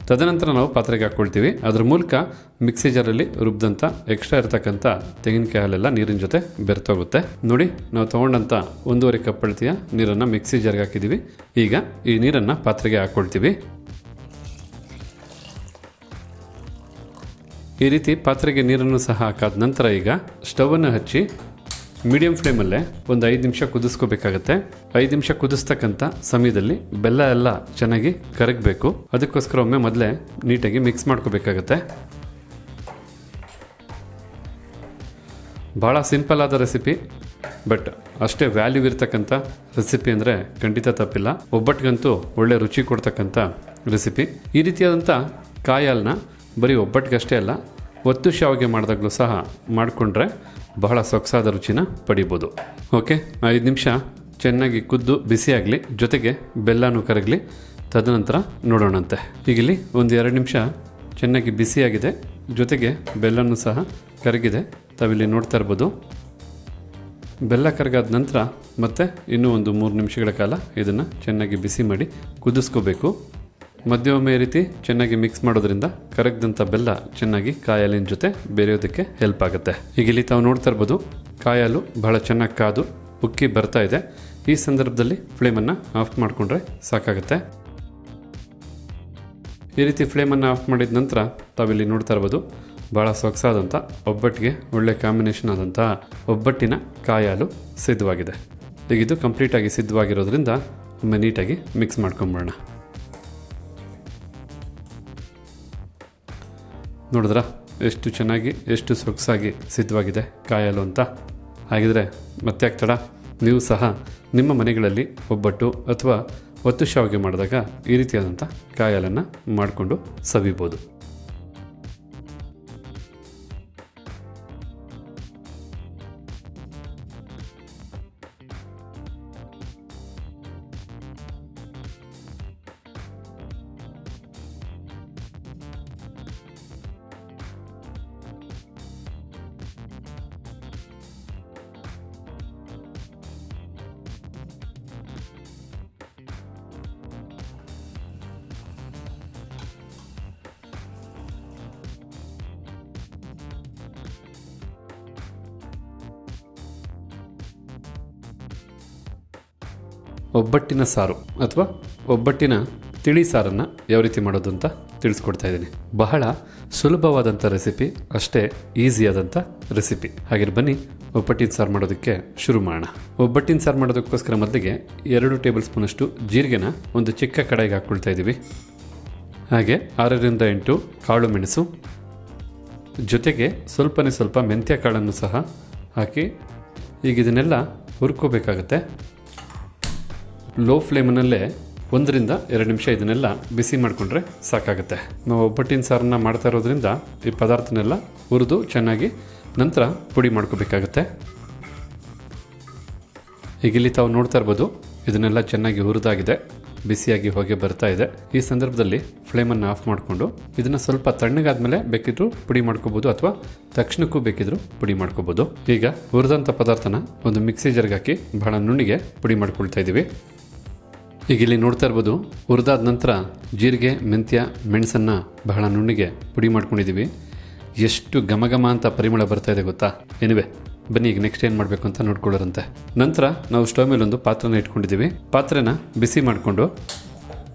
ತದನಂತರ ನಾವು ಪಾತ್ರೆಗೆ ಹಾಕ್ಕೊಳ್ತೀವಿ. ಅದ್ರ ಮೂಲಕ ಮಿಕ್ಸಿ ಜಾರಲ್ಲಿ ರುಬ್ಬಿದಂಥ ಎಕ್ಸ್ಟ್ರಾ ಇರತಕ್ಕಂಥ ತೆಂಗಿನಕಾಯಿ ಹಾಲೆಲ್ಲ ನೀರಿನ ಜೊತೆ ಬೆರೆತೋಗುತ್ತೆ. ನೋಡಿ, ನಾವು ತೊಗೊಂಡಂಥ 1.5 ಕಪ್ ಅಳತೆಯ ನೀರನ್ನು ಮಿಕ್ಸಿ ಜಾರ್ಗೆ ಹಾಕಿದ್ದೀವಿ. ಈಗ ಈ ನೀರನ್ನು ಪಾತ್ರೆಗೆ ಹಾಕ್ಕೊಳ್ತೀವಿ. ಈ ರೀತಿ ಪಾತ್ರೆಗೆ ನೀರನ್ನು ಸಹ ಹಾಕಾದ ನಂತರ ಈಗ ಸ್ಟವನ್ನು ಹಚ್ಚಿ ಮೀಡಿಯಂ ಫ್ಲೇಮಲ್ಲೇ ಒಂದು 5 ನಿಮಿಷ ಕುದಿಸ್ಕೋಬೇಕಾಗತ್ತೆ. 5 ನಿಮಿಷ ಕುದಿಸ್ತಕ್ಕಂಥ ಸಮಯದಲ್ಲಿ ಬೆಲ್ಲ ಎಲ್ಲ ಚೆನ್ನಾಗಿ ಕರಗಬೇಕು. ಅದಕ್ಕೋಸ್ಕರ ಒಮ್ಮೆ ಮೊದಲೇ ನೀಟಾಗಿ ಮಿಕ್ಸ್ ಮಾಡ್ಕೋಬೇಕಾಗತ್ತೆ. ಭಾಳ ಸಿಂಪಲ್ ಆದ ರೆಸಿಪಿ, ಬಟ್ ಅಷ್ಟೇ ವ್ಯಾಲ್ಯೂ ಇರ್ತಕ್ಕಂಥ ರೆಸಿಪಿ ಅಂದರೆ ಖಂಡಿತ ತಪ್ಪಿಲ್ಲ. ಒಬ್ಬಟ್ಟಿಗಂತೂ ಒಳ್ಳೆ ರುಚಿ ಕೊಡ್ತಕ್ಕಂಥ ರೆಸಿಪಿ. ಈ ರೀತಿಯಾದಂಥ ಕಾಯಿ ಹಾಲನ್ನ ಬರೀ ಒಬ್ಬಟ್ಟಿಗಷ್ಟೇ ಅಲ್ಲ, ಒತ್ತು ಶಾವಿಗೆ ಮಾಡಿದಾಗಲೂ ಸಹ ಮಾಡಿಕೊಂಡ್ರೆ ಬಹಳ ಸೊಗಸಾದ ರುಚಿನ ಪಡಿಬೋದು. ಓಕೆ, 5 ನಿಮಿಷ ಚೆನ್ನಾಗಿ ಕುದ್ದು ಬಿಸಿಯಾಗಲಿ, ಜೊತೆಗೆ ಬೆಲ್ಲನೂ ಕರಗಲಿ, ತದನಂತರ ನೋಡೋಣಂತೆ. ಈಗಿಲ್ಲಿ ಒಂದು 2 ನಿಮಿಷ ಚೆನ್ನಾಗಿ ಬಿಸಿಯಾಗಿದೆ, ಜೊತೆಗೆ ಬೆಲ್ಲನೂ ಸಹ ಕರಗಿದೆ. ತಾವಿಲ್ಲಿ ನೋಡ್ತಾ ಇರ್ಬೋದು. ಬೆಲ್ಲ ಕರಗಾದ ನಂತರ ಮತ್ತೆ ಇನ್ನೂ ಒಂದು 3 ನಿಮಿಷಗಳ ಕಾಲ ಇದನ್ನು ಚೆನ್ನಾಗಿ ಬಿಸಿ ಮಾಡಿ ಕುದಿಸ್ಕೋಬೇಕು. ಮಧ್ಯೊಮ್ಮೆ ಈ ರೀತಿ ಚೆನ್ನಾಗಿ ಮಿಕ್ಸ್ ಮಾಡೋದ್ರಿಂದ ಕರಗದಂಥ ಬೆಲ್ಲ ಚೆನ್ನಾಗಿ ಕಾಯಿ ಹಾಲಿನ ಜೊತೆ ಬೆರೆಯೋದಕ್ಕೆ ಹೆಲ್ಪ್ ಆಗುತ್ತೆ. ಈಗ ಇಲ್ಲಿ ತಾವು ನೋಡ್ತಾ ಇರ್ಬೋದು ಕಾಯಿ ಹಾಲು ಬಹಳ ಚೆನ್ನಾಗಿ ಕಾದು ಉಕ್ಕಿ ಬರ್ತಾ ಇದೆ. ಈ ಸಂದರ್ಭದಲ್ಲಿ ಫ್ಲೇಮನ್ನು ಆಫ್ ಮಾಡಿಕೊಂಡ್ರೆ ಸಾಕಾಗುತ್ತೆ. ಈ ರೀತಿ ಫ್ಲೇಮನ್ನು ಆಫ್ ಮಾಡಿದ ನಂತರ ತಾವಿಲ್ಲಿ ನೋಡ್ತಾ ಇರ್ಬೋದು ಭಾಳ ಸೊಗಸಾದಂಥ ಒಬ್ಬಟ್ಟಿಗೆ ಒಳ್ಳೆ ಕಾಂಬಿನೇಷನ್ ಆದಂಥ ಒಬ್ಬಟ್ಟಿನ ಕಾಯಿ ಹಾಲು ಸಿದ್ಧವಾಗಿದೆ. ಈಗ ಇದು ಕಂಪ್ಲೀಟಾಗಿ ಸಿದ್ಧವಾಗಿರೋದ್ರಿಂದ ಒಮ್ಮೆ ನೀಟಾಗಿ ಮಿಕ್ಸ್ ಮಾಡ್ಕೊಂಬಿಡೋಣ. ನೋಡಿದ್ರಾ ಎಷ್ಟು ಚೆನ್ನಾಗಿ ಎಷ್ಟು ಸೊಗಸಾಗಿ ಸಿದ್ಧವಾಗಿದೆ ಕಾಯಿ ಹಾಲು ಅಂತ. ಹಾಗಿದ್ರೆ ಮತ್ತೆ ಆಗ್ತಡ ನೀವು ಸಹ ನಿಮ್ಮ ಮನೆಗಳಲ್ಲಿ ಒಬ್ಬಟ್ಟು ಅಥವಾ ಒತ್ತು ಶಾವಿಗೆ ಮಾಡಿದಾಗ ಈ ರೀತಿಯಾದಂಥ ಕಾಯಿ ಹಾಲನ್ನು ಮಾಡಿಕೊಂಡು ಸವಿಬೋದು. ಒಬ್ಬಟ್ಟಿನ ಸಾರು ಅಥವಾ ಒಬ್ಬಟ್ಟಿನ ತಿಳಿ ಸಾರನ್ನು ಯಾವ ರೀತಿ ಮಾಡೋದು ಅಂತ ತಿಳಿಸ್ಕೊಡ್ತಾ ಇದ್ದೀನಿ. ಬಹಳ ಸುಲಭವಾದಂಥ ರೆಸಿಪಿ, ಅಷ್ಟೇ ಈಸಿಯಾದಂಥ ರೆಸಿಪಿ. ಹಾಗೆ ಬನ್ನಿ ಒಬ್ಬಟ್ಟಿನ ಸಾರು ಮಾಡೋದಕ್ಕೆ ಶುರು ಮಾಡೋಣ. ಒಬ್ಬಟ್ಟಿನ ಸಾರು ಮಾಡೋದಕ್ಕೋಸ್ಕರ ಮೊದಲಿಗೆ 2 ಟೇಬಲ್ ಸ್ಪೂನಷ್ಟು ಜೀರಿಗೆನ ಒಂದು ಚಿಕ್ಕ ಕಡಾಯಿಗೆ ಹಾಕ್ಕೊಳ್ತಾ ಇದ್ದೀವಿ. ಹಾಗೆ 6ರಿಂದ 8 ಕಾಳು ಮೆಣಸು, ಜೊತೆಗೆ ಸ್ವಲ್ಪ ಮೆಂತ್ಯ ಕಾಳನ್ನು ಸಹ ಹಾಕಿ ಈಗ ಇದನ್ನೆಲ್ಲ ಹುರ್ಕೋಬೇಕಾಗತ್ತೆ. ಲೋ ಫ್ಲೇಮ್ನಲ್ಲೇ 1ರಿಂದ 2 ನಿಮಿಷ ಇದನ್ನೆಲ್ಲ ಬಿಸಿ ಮಾಡಿಕೊಂಡ್ರೆ ಸಾಕಾಗುತ್ತೆ. ನಾವು ಒಬ್ಬಟ್ಟಿನ ಸಾರನ್ನ ಮಾಡ್ತಾ ಇರೋದ್ರಿಂದ ಈ ಪದಾರ್ಥನೆಲ್ಲ ಹುರಿದು ಚೆನ್ನಾಗಿ ನಂತರ ಪುಡಿ ಮಾಡ್ಕೋಬೇಕಾಗತ್ತೆ. ಈಗ ಇಲ್ಲಿ ತಾವು ನೋಡ್ತಾ ಇರ್ಬೋದು ಇದನ್ನೆಲ್ಲ ಚೆನ್ನಾಗಿ ಹುರಿದಾಗಿದೆ, ಬಿಸಿಯಾಗಿ ಹೊಗೆ ಬರ್ತಾ ಇದೆ. ಈ ಸಂದರ್ಭದಲ್ಲಿ ಫ್ಲೇಮನ್ನು ಆಫ್ ಮಾಡಿಕೊಂಡು ಇದನ್ನು ಸ್ವಲ್ಪ ತಣ್ಣಗಾದ್ಮೇಲೆ ಬೇಕಿದ್ರೂ ಪುಡಿ ಮಾಡ್ಕೋಬೋದು ಅಥವಾ ತಕ್ಷಣಕ್ಕೂ ಬೇಕಿದ್ರೂ ಪುಡಿ ಮಾಡ್ಕೋಬೋದು. ಈಗ ಹುರಿದಂಥ ಪದಾರ್ಥನ ಒಂದು ಮಿಕ್ಸಿ ಜಾರ್ಗೆ ಹಾಕಿ ಬಹಳ ನುಣ್ಣಿಗೆ ಪುಡಿ ಮಾಡ್ಕೊಳ್ತಾ ಇದ್ದೀವಿ. ಈಗ ಇಲ್ಲಿ ನೋಡ್ತಾ ಇರ್ಬೋದು ಹುರಿದಾದ ನಂತರ ಜೀರಿಗೆ, ಮೆಂತ್ಯ, ಮೆಣಸನ್ನು ಬಹಳ ನುಣ್ಣಿಗೆ ಪುಡಿ ಮಾಡ್ಕೊಂಡಿದ್ದೀವಿ. ಎಷ್ಟು ಘಮ ಅಂತ ಪರಿಮಳ ಬರ್ತಾ ಇದೆ ಗೊತ್ತಾ. ಎನಿವೆ ಬನ್ನಿ ಈಗ ನೆಕ್ಸ್ಟ್ ಏನು ಮಾಡಬೇಕು ಅಂತ ನೋಡ್ಕೊಳ್ಳೋರಂತೆ. ನಂತರ ನಾವು ಸ್ಟವ್ ಮೇಲೆ ಒಂದು ಪಾತ್ರನ ಇಟ್ಕೊಂಡಿದ್ದೀವಿ. ಪಾತ್ರೆನ ಬಿಸಿ ಮಾಡಿಕೊಂಡು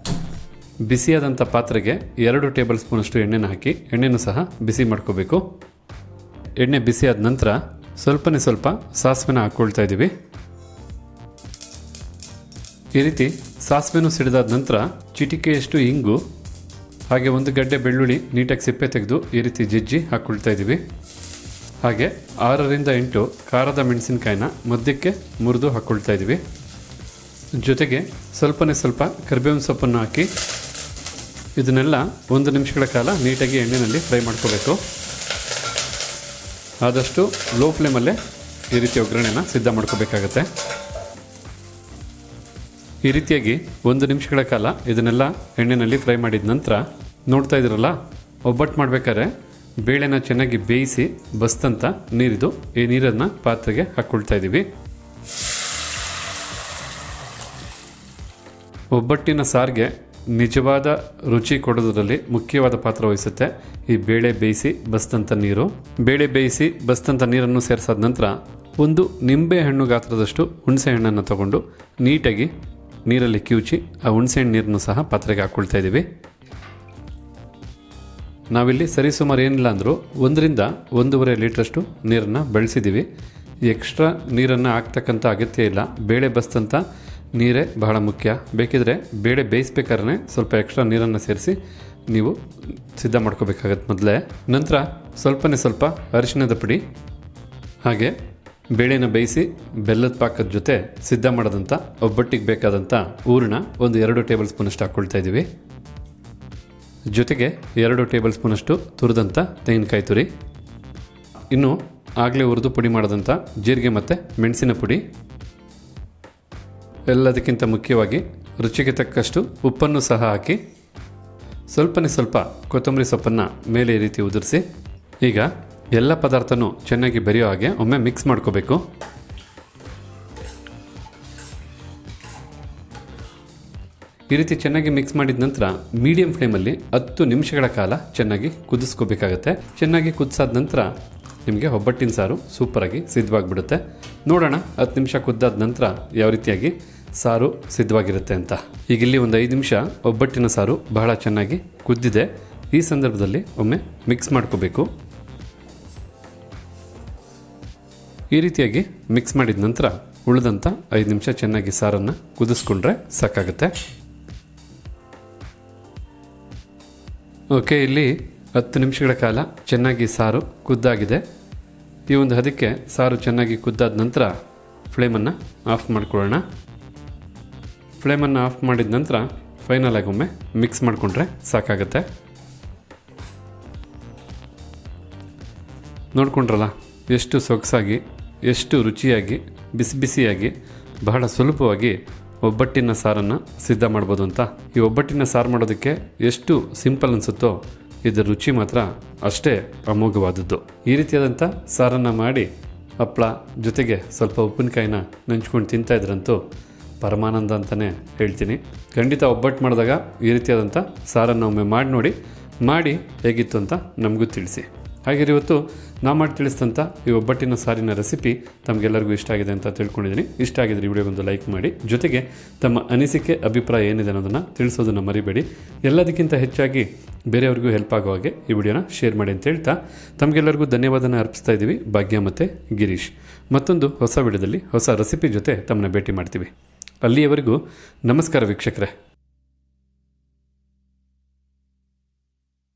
ಬಿಸಿಯಾದಂಥ ಪಾತ್ರೆಗೆ 2 ಟೇಬಲ್ ಸ್ಪೂನಷ್ಟು ಎಣ್ಣೆನ ಹಾಕಿ ಎಣ್ಣೆನೂ ಸಹ ಬಿಸಿ ಮಾಡ್ಕೋಬೇಕು. ಎಣ್ಣೆ ಬಿಸಿಯಾದ ನಂತರ ಸ್ವಲ್ಪ ಸಾಸಿವೆನ ಹಾಕ್ಕೊಳ್ತಾ ಇದ್ದೀವಿ. ಈ ರೀತಿ ಸಾಸಿವೆನೂ ಸಿಡಿದಾದ ನಂತರ ಚಿಟಿಕೆಯಷ್ಟು ಇಂಗು ಹಾಗೆ 1 ಗಡ್ಡೆ ಬೆಳ್ಳುಳ್ಳಿ ನೀಟಾಗಿ ಸಿಪ್ಪೆ ತೆಗೆದು ಈ ರೀತಿ ಜಜ್ಜಿ ಹಾಕ್ಕೊಳ್ತಾ ಇದ್ದೀವಿ. ಹಾಗೆ 6ರಿಂದ 8 ಖಾರದ ಮೆಣಸಿನಕಾಯಿನ ಮಧ್ಯಕ್ಕೆ ಮುರಿದು ಹಾಕ್ಕೊಳ್ತಾ ಇದ್ದೀವಿ. ಜೊತೆಗೆ ಸ್ವಲ್ಪ ಕರಿಬೇವಿನ ಸೊಪ್ಪನ್ನು ಹಾಕಿ ಇದನ್ನೆಲ್ಲ 1 ನಿಮಿಷಗಳ ಕಾಲ ನೀಟಾಗಿ ಎಣ್ಣೆಯಲ್ಲಿ ಫ್ರೈ ಮಾಡ್ಕೋಬೇಕು. ಆದಷ್ಟು ಲೋ ಫ್ಲೇಮಲ್ಲೇ ಈ ರೀತಿ ಒಗ್ಗರಣೆನ ಸಿದ್ಧ ಮಾಡ್ಕೋಬೇಕಾಗತ್ತೆ. ಈ ರೀತಿಯಾಗಿ 1 ನಿಮಿಷಗಳ ಕಾಲ ಇದನ್ನೆಲ್ಲ ಎಣ್ಣೆಯಲ್ಲಿ ಫ್ರೈ ಮಾಡಿದ ನಂತರ ನೋಡ್ತಾ ಇದ್ದೀರಲ್ಲ, ಒಬ್ಬಟ್ಟು ಮಾಡಬೇಕಾದ್ರೆ ಬೇಳೆನ ಚೆನ್ನಾಗಿ ಬೇಯಿಸಿ ಬಸ್ತಂತ ನೀರಿದು ಈ ನೀರನ್ನು ಪಾತ್ರೆಗೆ ಹಾಕ್ಕೊಳ್ತಾ ಇದ್ದೀವಿ. ಒಬ್ಬಟ್ಟಿನ ಸಾರಿಗೆ ನಿಜವಾದ ರುಚಿ ಕೊಡೋದ್ರಲ್ಲಿ ಮುಖ್ಯವಾದ ಪಾತ್ರ ವಹಿಸುತ್ತೆ ಈ ಬೇಳೆ ಬೇಯಿಸಿ ಬಸ್ತಂತ ನೀರು. ಬೇಳೆ ಬೇಯಿಸಿ ಬಸ್ತಂತ ನೀರನ್ನು ಸೇರಿಸಾದ ನಂತರ 1 ನಿಂಬೆ ಹಣ್ಣು ಗಾತ್ರದಷ್ಟು ಹುಣಸೆ ಹಣ್ಣನ್ನು ತಗೊಂಡು ನೀಟಾಗಿ ನೀರಲ್ಲಿ ಕಿವುಚಿ ಆ ಹುಣಸೆಹಣ್ಣು ನೀರನ್ನು ಸಹ ಪಾತ್ರೆಗೆ ಹಾಕ್ಕೊಳ್ತಾ ಇದ್ದೀವಿ. ನಾವಿಲ್ಲಿ ಸರಿಸುಮಾರು ಏನಿಲ್ಲ ಅಂದರೂ 1ರಿಂದ 1.5 ಲೀಟ್ರಷ್ಟು ನೀರನ್ನು ಬಳಸಿದ್ದೀವಿ. ಎಕ್ಸ್ಟ್ರಾ ನೀರನ್ನು ಹಾಕ್ತಕ್ಕಂಥ ಅಗತ್ಯ ಇಲ್ಲ. ಬೇಳೆ ಬಸ್ತಂತ ನೀರೇ ಬಹಳ ಮುಖ್ಯ. ಬೇಕಿದ್ರೆ ಬೇಳೆ ಬೇಯಿಸ್ಬೇಕಾದ್ರೆ ಸ್ವಲ್ಪ ಎಕ್ಸ್ಟ್ರಾ ನೀರನ್ನು ಸೇರಿಸಿ ನೀವು ಸಿದ್ಧ ಮಾಡ್ಕೋಬೇಕಾಗತ್ತೆ ಮೊದಲೇ. ನಂತರ ಸ್ವಲ್ಪ ಅರಿಶಿಣದ ಪುಡಿ ಹಾಗೆ ಬೇಳೆನ ಬೇಯಿಸಿ ಬೆಲ್ಲದ ಪಾಕದ ಜೊತೆ ಸಿದ್ಧ ಮಾಡೋದಂಥ ಒಬ್ಬಟ್ಟಿಗೆ ಬೇಕಾದಂಥ ಹೂರಣ 2 ಟೇಬಲ್ ಸ್ಪೂನಷ್ಟು ಹಾಕ್ಕೊಳ್ತಾ ಇದ್ದೀವಿ. ಜೊತೆಗೆ 2 ಟೇಬಲ್ ಸ್ಪೂನಷ್ಟು ತುರಿದಂಥ ತೆಂಗಿನಕಾಯಿ ತುರಿ, ಇನ್ನು ಆಗಲೇ ಹುರಿದು ಪುಡಿ ಮಾಡೋದಂಥ ಜೀರಿಗೆ ಮತ್ತು ಮೆಣಸಿನ ಪುಡಿ, ಎಲ್ಲದಕ್ಕಿಂತ ಮುಖ್ಯವಾಗಿ ರುಚಿಗೆ ತಕ್ಕಷ್ಟು ಉಪ್ಪನ್ನು ಸಹ ಹಾಕಿ ಸ್ವಲ್ಪ ಕೊತ್ತಂಬರಿ ಸೊಪ್ಪನ್ನು ಮೇಲೆ ಈ ರೀತಿ ಉದುರಿಸಿ ಈಗ ಎಲ್ಲ ಪದಾರ್ಥನೂ ಚೆನ್ನಾಗಿ ಬೆರೆಯೋ ಹಾಗೆ ಒಮ್ಮೆ ಮಿಕ್ಸ್ ಮಾಡ್ಕೋಬೇಕು. ಈ ರೀತಿ ಚೆನ್ನಾಗಿ ಮಿಕ್ಸ್ ಮಾಡಿದ ನಂತರ ಮೀಡಿಯಂ ಫ್ಲೇಮಲ್ಲಿ 10 ನಿಮಿಷಗಳ ಕಾಲ ಚೆನ್ನಾಗಿ ಕುದಿಸ್ಕೋಬೇಕಾಗತ್ತೆ. ಚೆನ್ನಾಗಿ ಕುದಿಸಾದ ನಂತರ ನಿಮಗೆ ಒಬ್ಬಟ್ಟಿನ ಸಾರು ಸೂಪರಾಗಿ ಸಿದ್ಧವಾಗಿಬಿಡುತ್ತೆ. ನೋಡೋಣ 10 ನಿಮಿಷ ಕುದ್ದಾದ ನಂತರ ಯಾವ ರೀತಿಯಾಗಿ ಸಾರು ಸಿದ್ಧವಾಗಿರುತ್ತೆ ಅಂತ. ಈಗ ಇಲ್ಲಿ ಒಂದು 5 ನಿಮಿಷ ಒಬ್ಬಟ್ಟಿನ ಸಾರು ಬಹಳ ಚೆನ್ನಾಗಿ ಕುದ್ದಿದೆ. ಈ ಸಂದರ್ಭದಲ್ಲಿ ಒಮ್ಮೆ ಮಿಕ್ಸ್ ಮಾಡ್ಕೋಬೇಕು. ಈ ರೀತಿಯಾಗಿ ಮಿಕ್ಸ್ ಮಾಡಿದ ನಂತರ ಉಳಿದಂಥ 5 ನಿಮಿಷ ಚೆನ್ನಾಗಿ ಸಾರನ್ನು ಕುದಿಸ್ಕೊಂಡ್ರೆ ಸಾಕಾಗುತ್ತೆ. ಓಕೆ, ಇಲ್ಲಿ 10 ನಿಮಿಷಗಳ ಕಾಲ ಚೆನ್ನಾಗಿ ಸಾರು ಕುದ್ದಾಗಿದೆ. ಈ ಒಂದು ಹದಕ್ಕೆ ಸಾರು ಚೆನ್ನಾಗಿ ಕುದ್ದಾದ ನಂತರ ಫ್ಲೇಮನ್ನು ಆಫ್ ಮಾಡ್ಕೊಳ್ಳೋಣ. ಫ್ಲೇಮನ್ನು ಆಫ್ ಮಾಡಿದ ನಂತರ ಫೈನಲ್ ಆಗಿ ಒಮ್ಮೆ ಮಿಕ್ಸ್ ಮಾಡಿಕೊಂಡ್ರೆ ಸಾಕಾಗುತ್ತೆ. ನೋಡ್ಕೊಂಡ್ರಲ್ಲ ಎಷ್ಟು ಸೊಗಸಾಗಿ, ಎಷ್ಟು ರುಚಿಯಾಗಿ, ಬಿಸಿ ಬಿಸಿಯಾಗಿ, ಬಹಳ ಸುಲಭವಾಗಿ ಒಬ್ಬಟ್ಟಿನ ಸಾರನ್ನು ಸಿದ್ಧ ಮಾಡ್ಬೋದು ಅಂತ. ಈ ಒಬ್ಬಟ್ಟಿನ ಸಾರು ಮಾಡೋದಕ್ಕೆ ಎಷ್ಟು ಸಿಂಪಲ್ ಅನಿಸುತ್ತೋ ಇದರ ರುಚಿ ಮಾತ್ರ ಅಷ್ಟೇ ಅಮೋಘವಾದದ್ದು. ಈ ರೀತಿಯಾದಂಥ ಸಾರನ್ನು ಮಾಡಿ ಹಪ್ಪಳ ಜೊತೆಗೆ ಸ್ವಲ್ಪ ಉಪ್ಪಿನಕಾಯಿನ ನಂಚ್ಕೊಂಡು ತಿಂತಾ ಇದ್ರಂತೂ ಪರಮಾನಂದ ಅಂತಲೇ ಹೇಳ್ತೀನಿ. ಖಂಡಿತ ಒಬ್ಬಟ್ಟು ಮಾಡಿದಾಗ ಈ ರೀತಿಯಾದಂಥ ಸಾರನ್ನು ಒಮ್ಮೆ ಮಾಡಿ ನೋಡಿ, ಮಾಡಿ ಹೇಗಿತ್ತು ಅಂತ ನಮಗೂ ತಿಳಿಸಿ. ಹಾಗೆ ಇವತ್ತು ನಾವು ಮಾಡಿ ತಿಳಿಸಿದಂಥ ಈ ಒಬ್ಬಟ್ಟಿನ ಸಾರಿನ ರೆಸಿಪಿ ತಮಗೆಲ್ಲರಿಗೂ ಇಷ್ಟ ಆಗಿದೆ ಅಂತ ತಿಳ್ಕೊಂಡಿದ್ದೀನಿ. ಇಷ್ಟ ಆಗಿದ್ರೆ ಈ ವಿಡಿಯೋಗೊಂದು ಲೈಕ್ ಮಾಡಿ, ಜೊತೆಗೆ ತಮ್ಮ ಅನಿಸಿಕೆ ಅಭಿಪ್ರಾಯ ಏನಿದೆ ಅನ್ನೋದನ್ನು ತಿಳಿಸೋದನ್ನು ಮರಿಬೇಡಿ. ಎಲ್ಲದಕ್ಕಿಂತ ಹೆಚ್ಚಾಗಿ ಬೇರೆಯವ್ರಿಗೂ ಹೆಲ್ಪ್ ಆಗೋ ಹಾಗೆ ಈ ವಿಡಿಯೋನ ಶೇರ್ ಮಾಡಿ ಅಂತ ಹೇಳ್ತಾ ತಮಗೆಲ್ಲರಿಗೂ ಧನ್ಯವಾದನ ಅರ್ಪಿಸ್ತಾ ಇದ್ದೀವಿ. ಭಾಗ್ಯ ಮತ್ತು ಗಿರೀಶ್. ಮತ್ತೊಂದು ಹೊಸ ವಿಡಿಯೋದಲ್ಲಿ ಹೊಸ ರೆಸಿಪಿ ಜೊತೆ ತಮ್ಮನ್ನ ಭೇಟಿ ಮಾಡ್ತೀವಿ. ಅಲ್ಲಿಯವರೆಗೂ ನಮಸ್ಕಾರ ವೀಕ್ಷಕರೇ.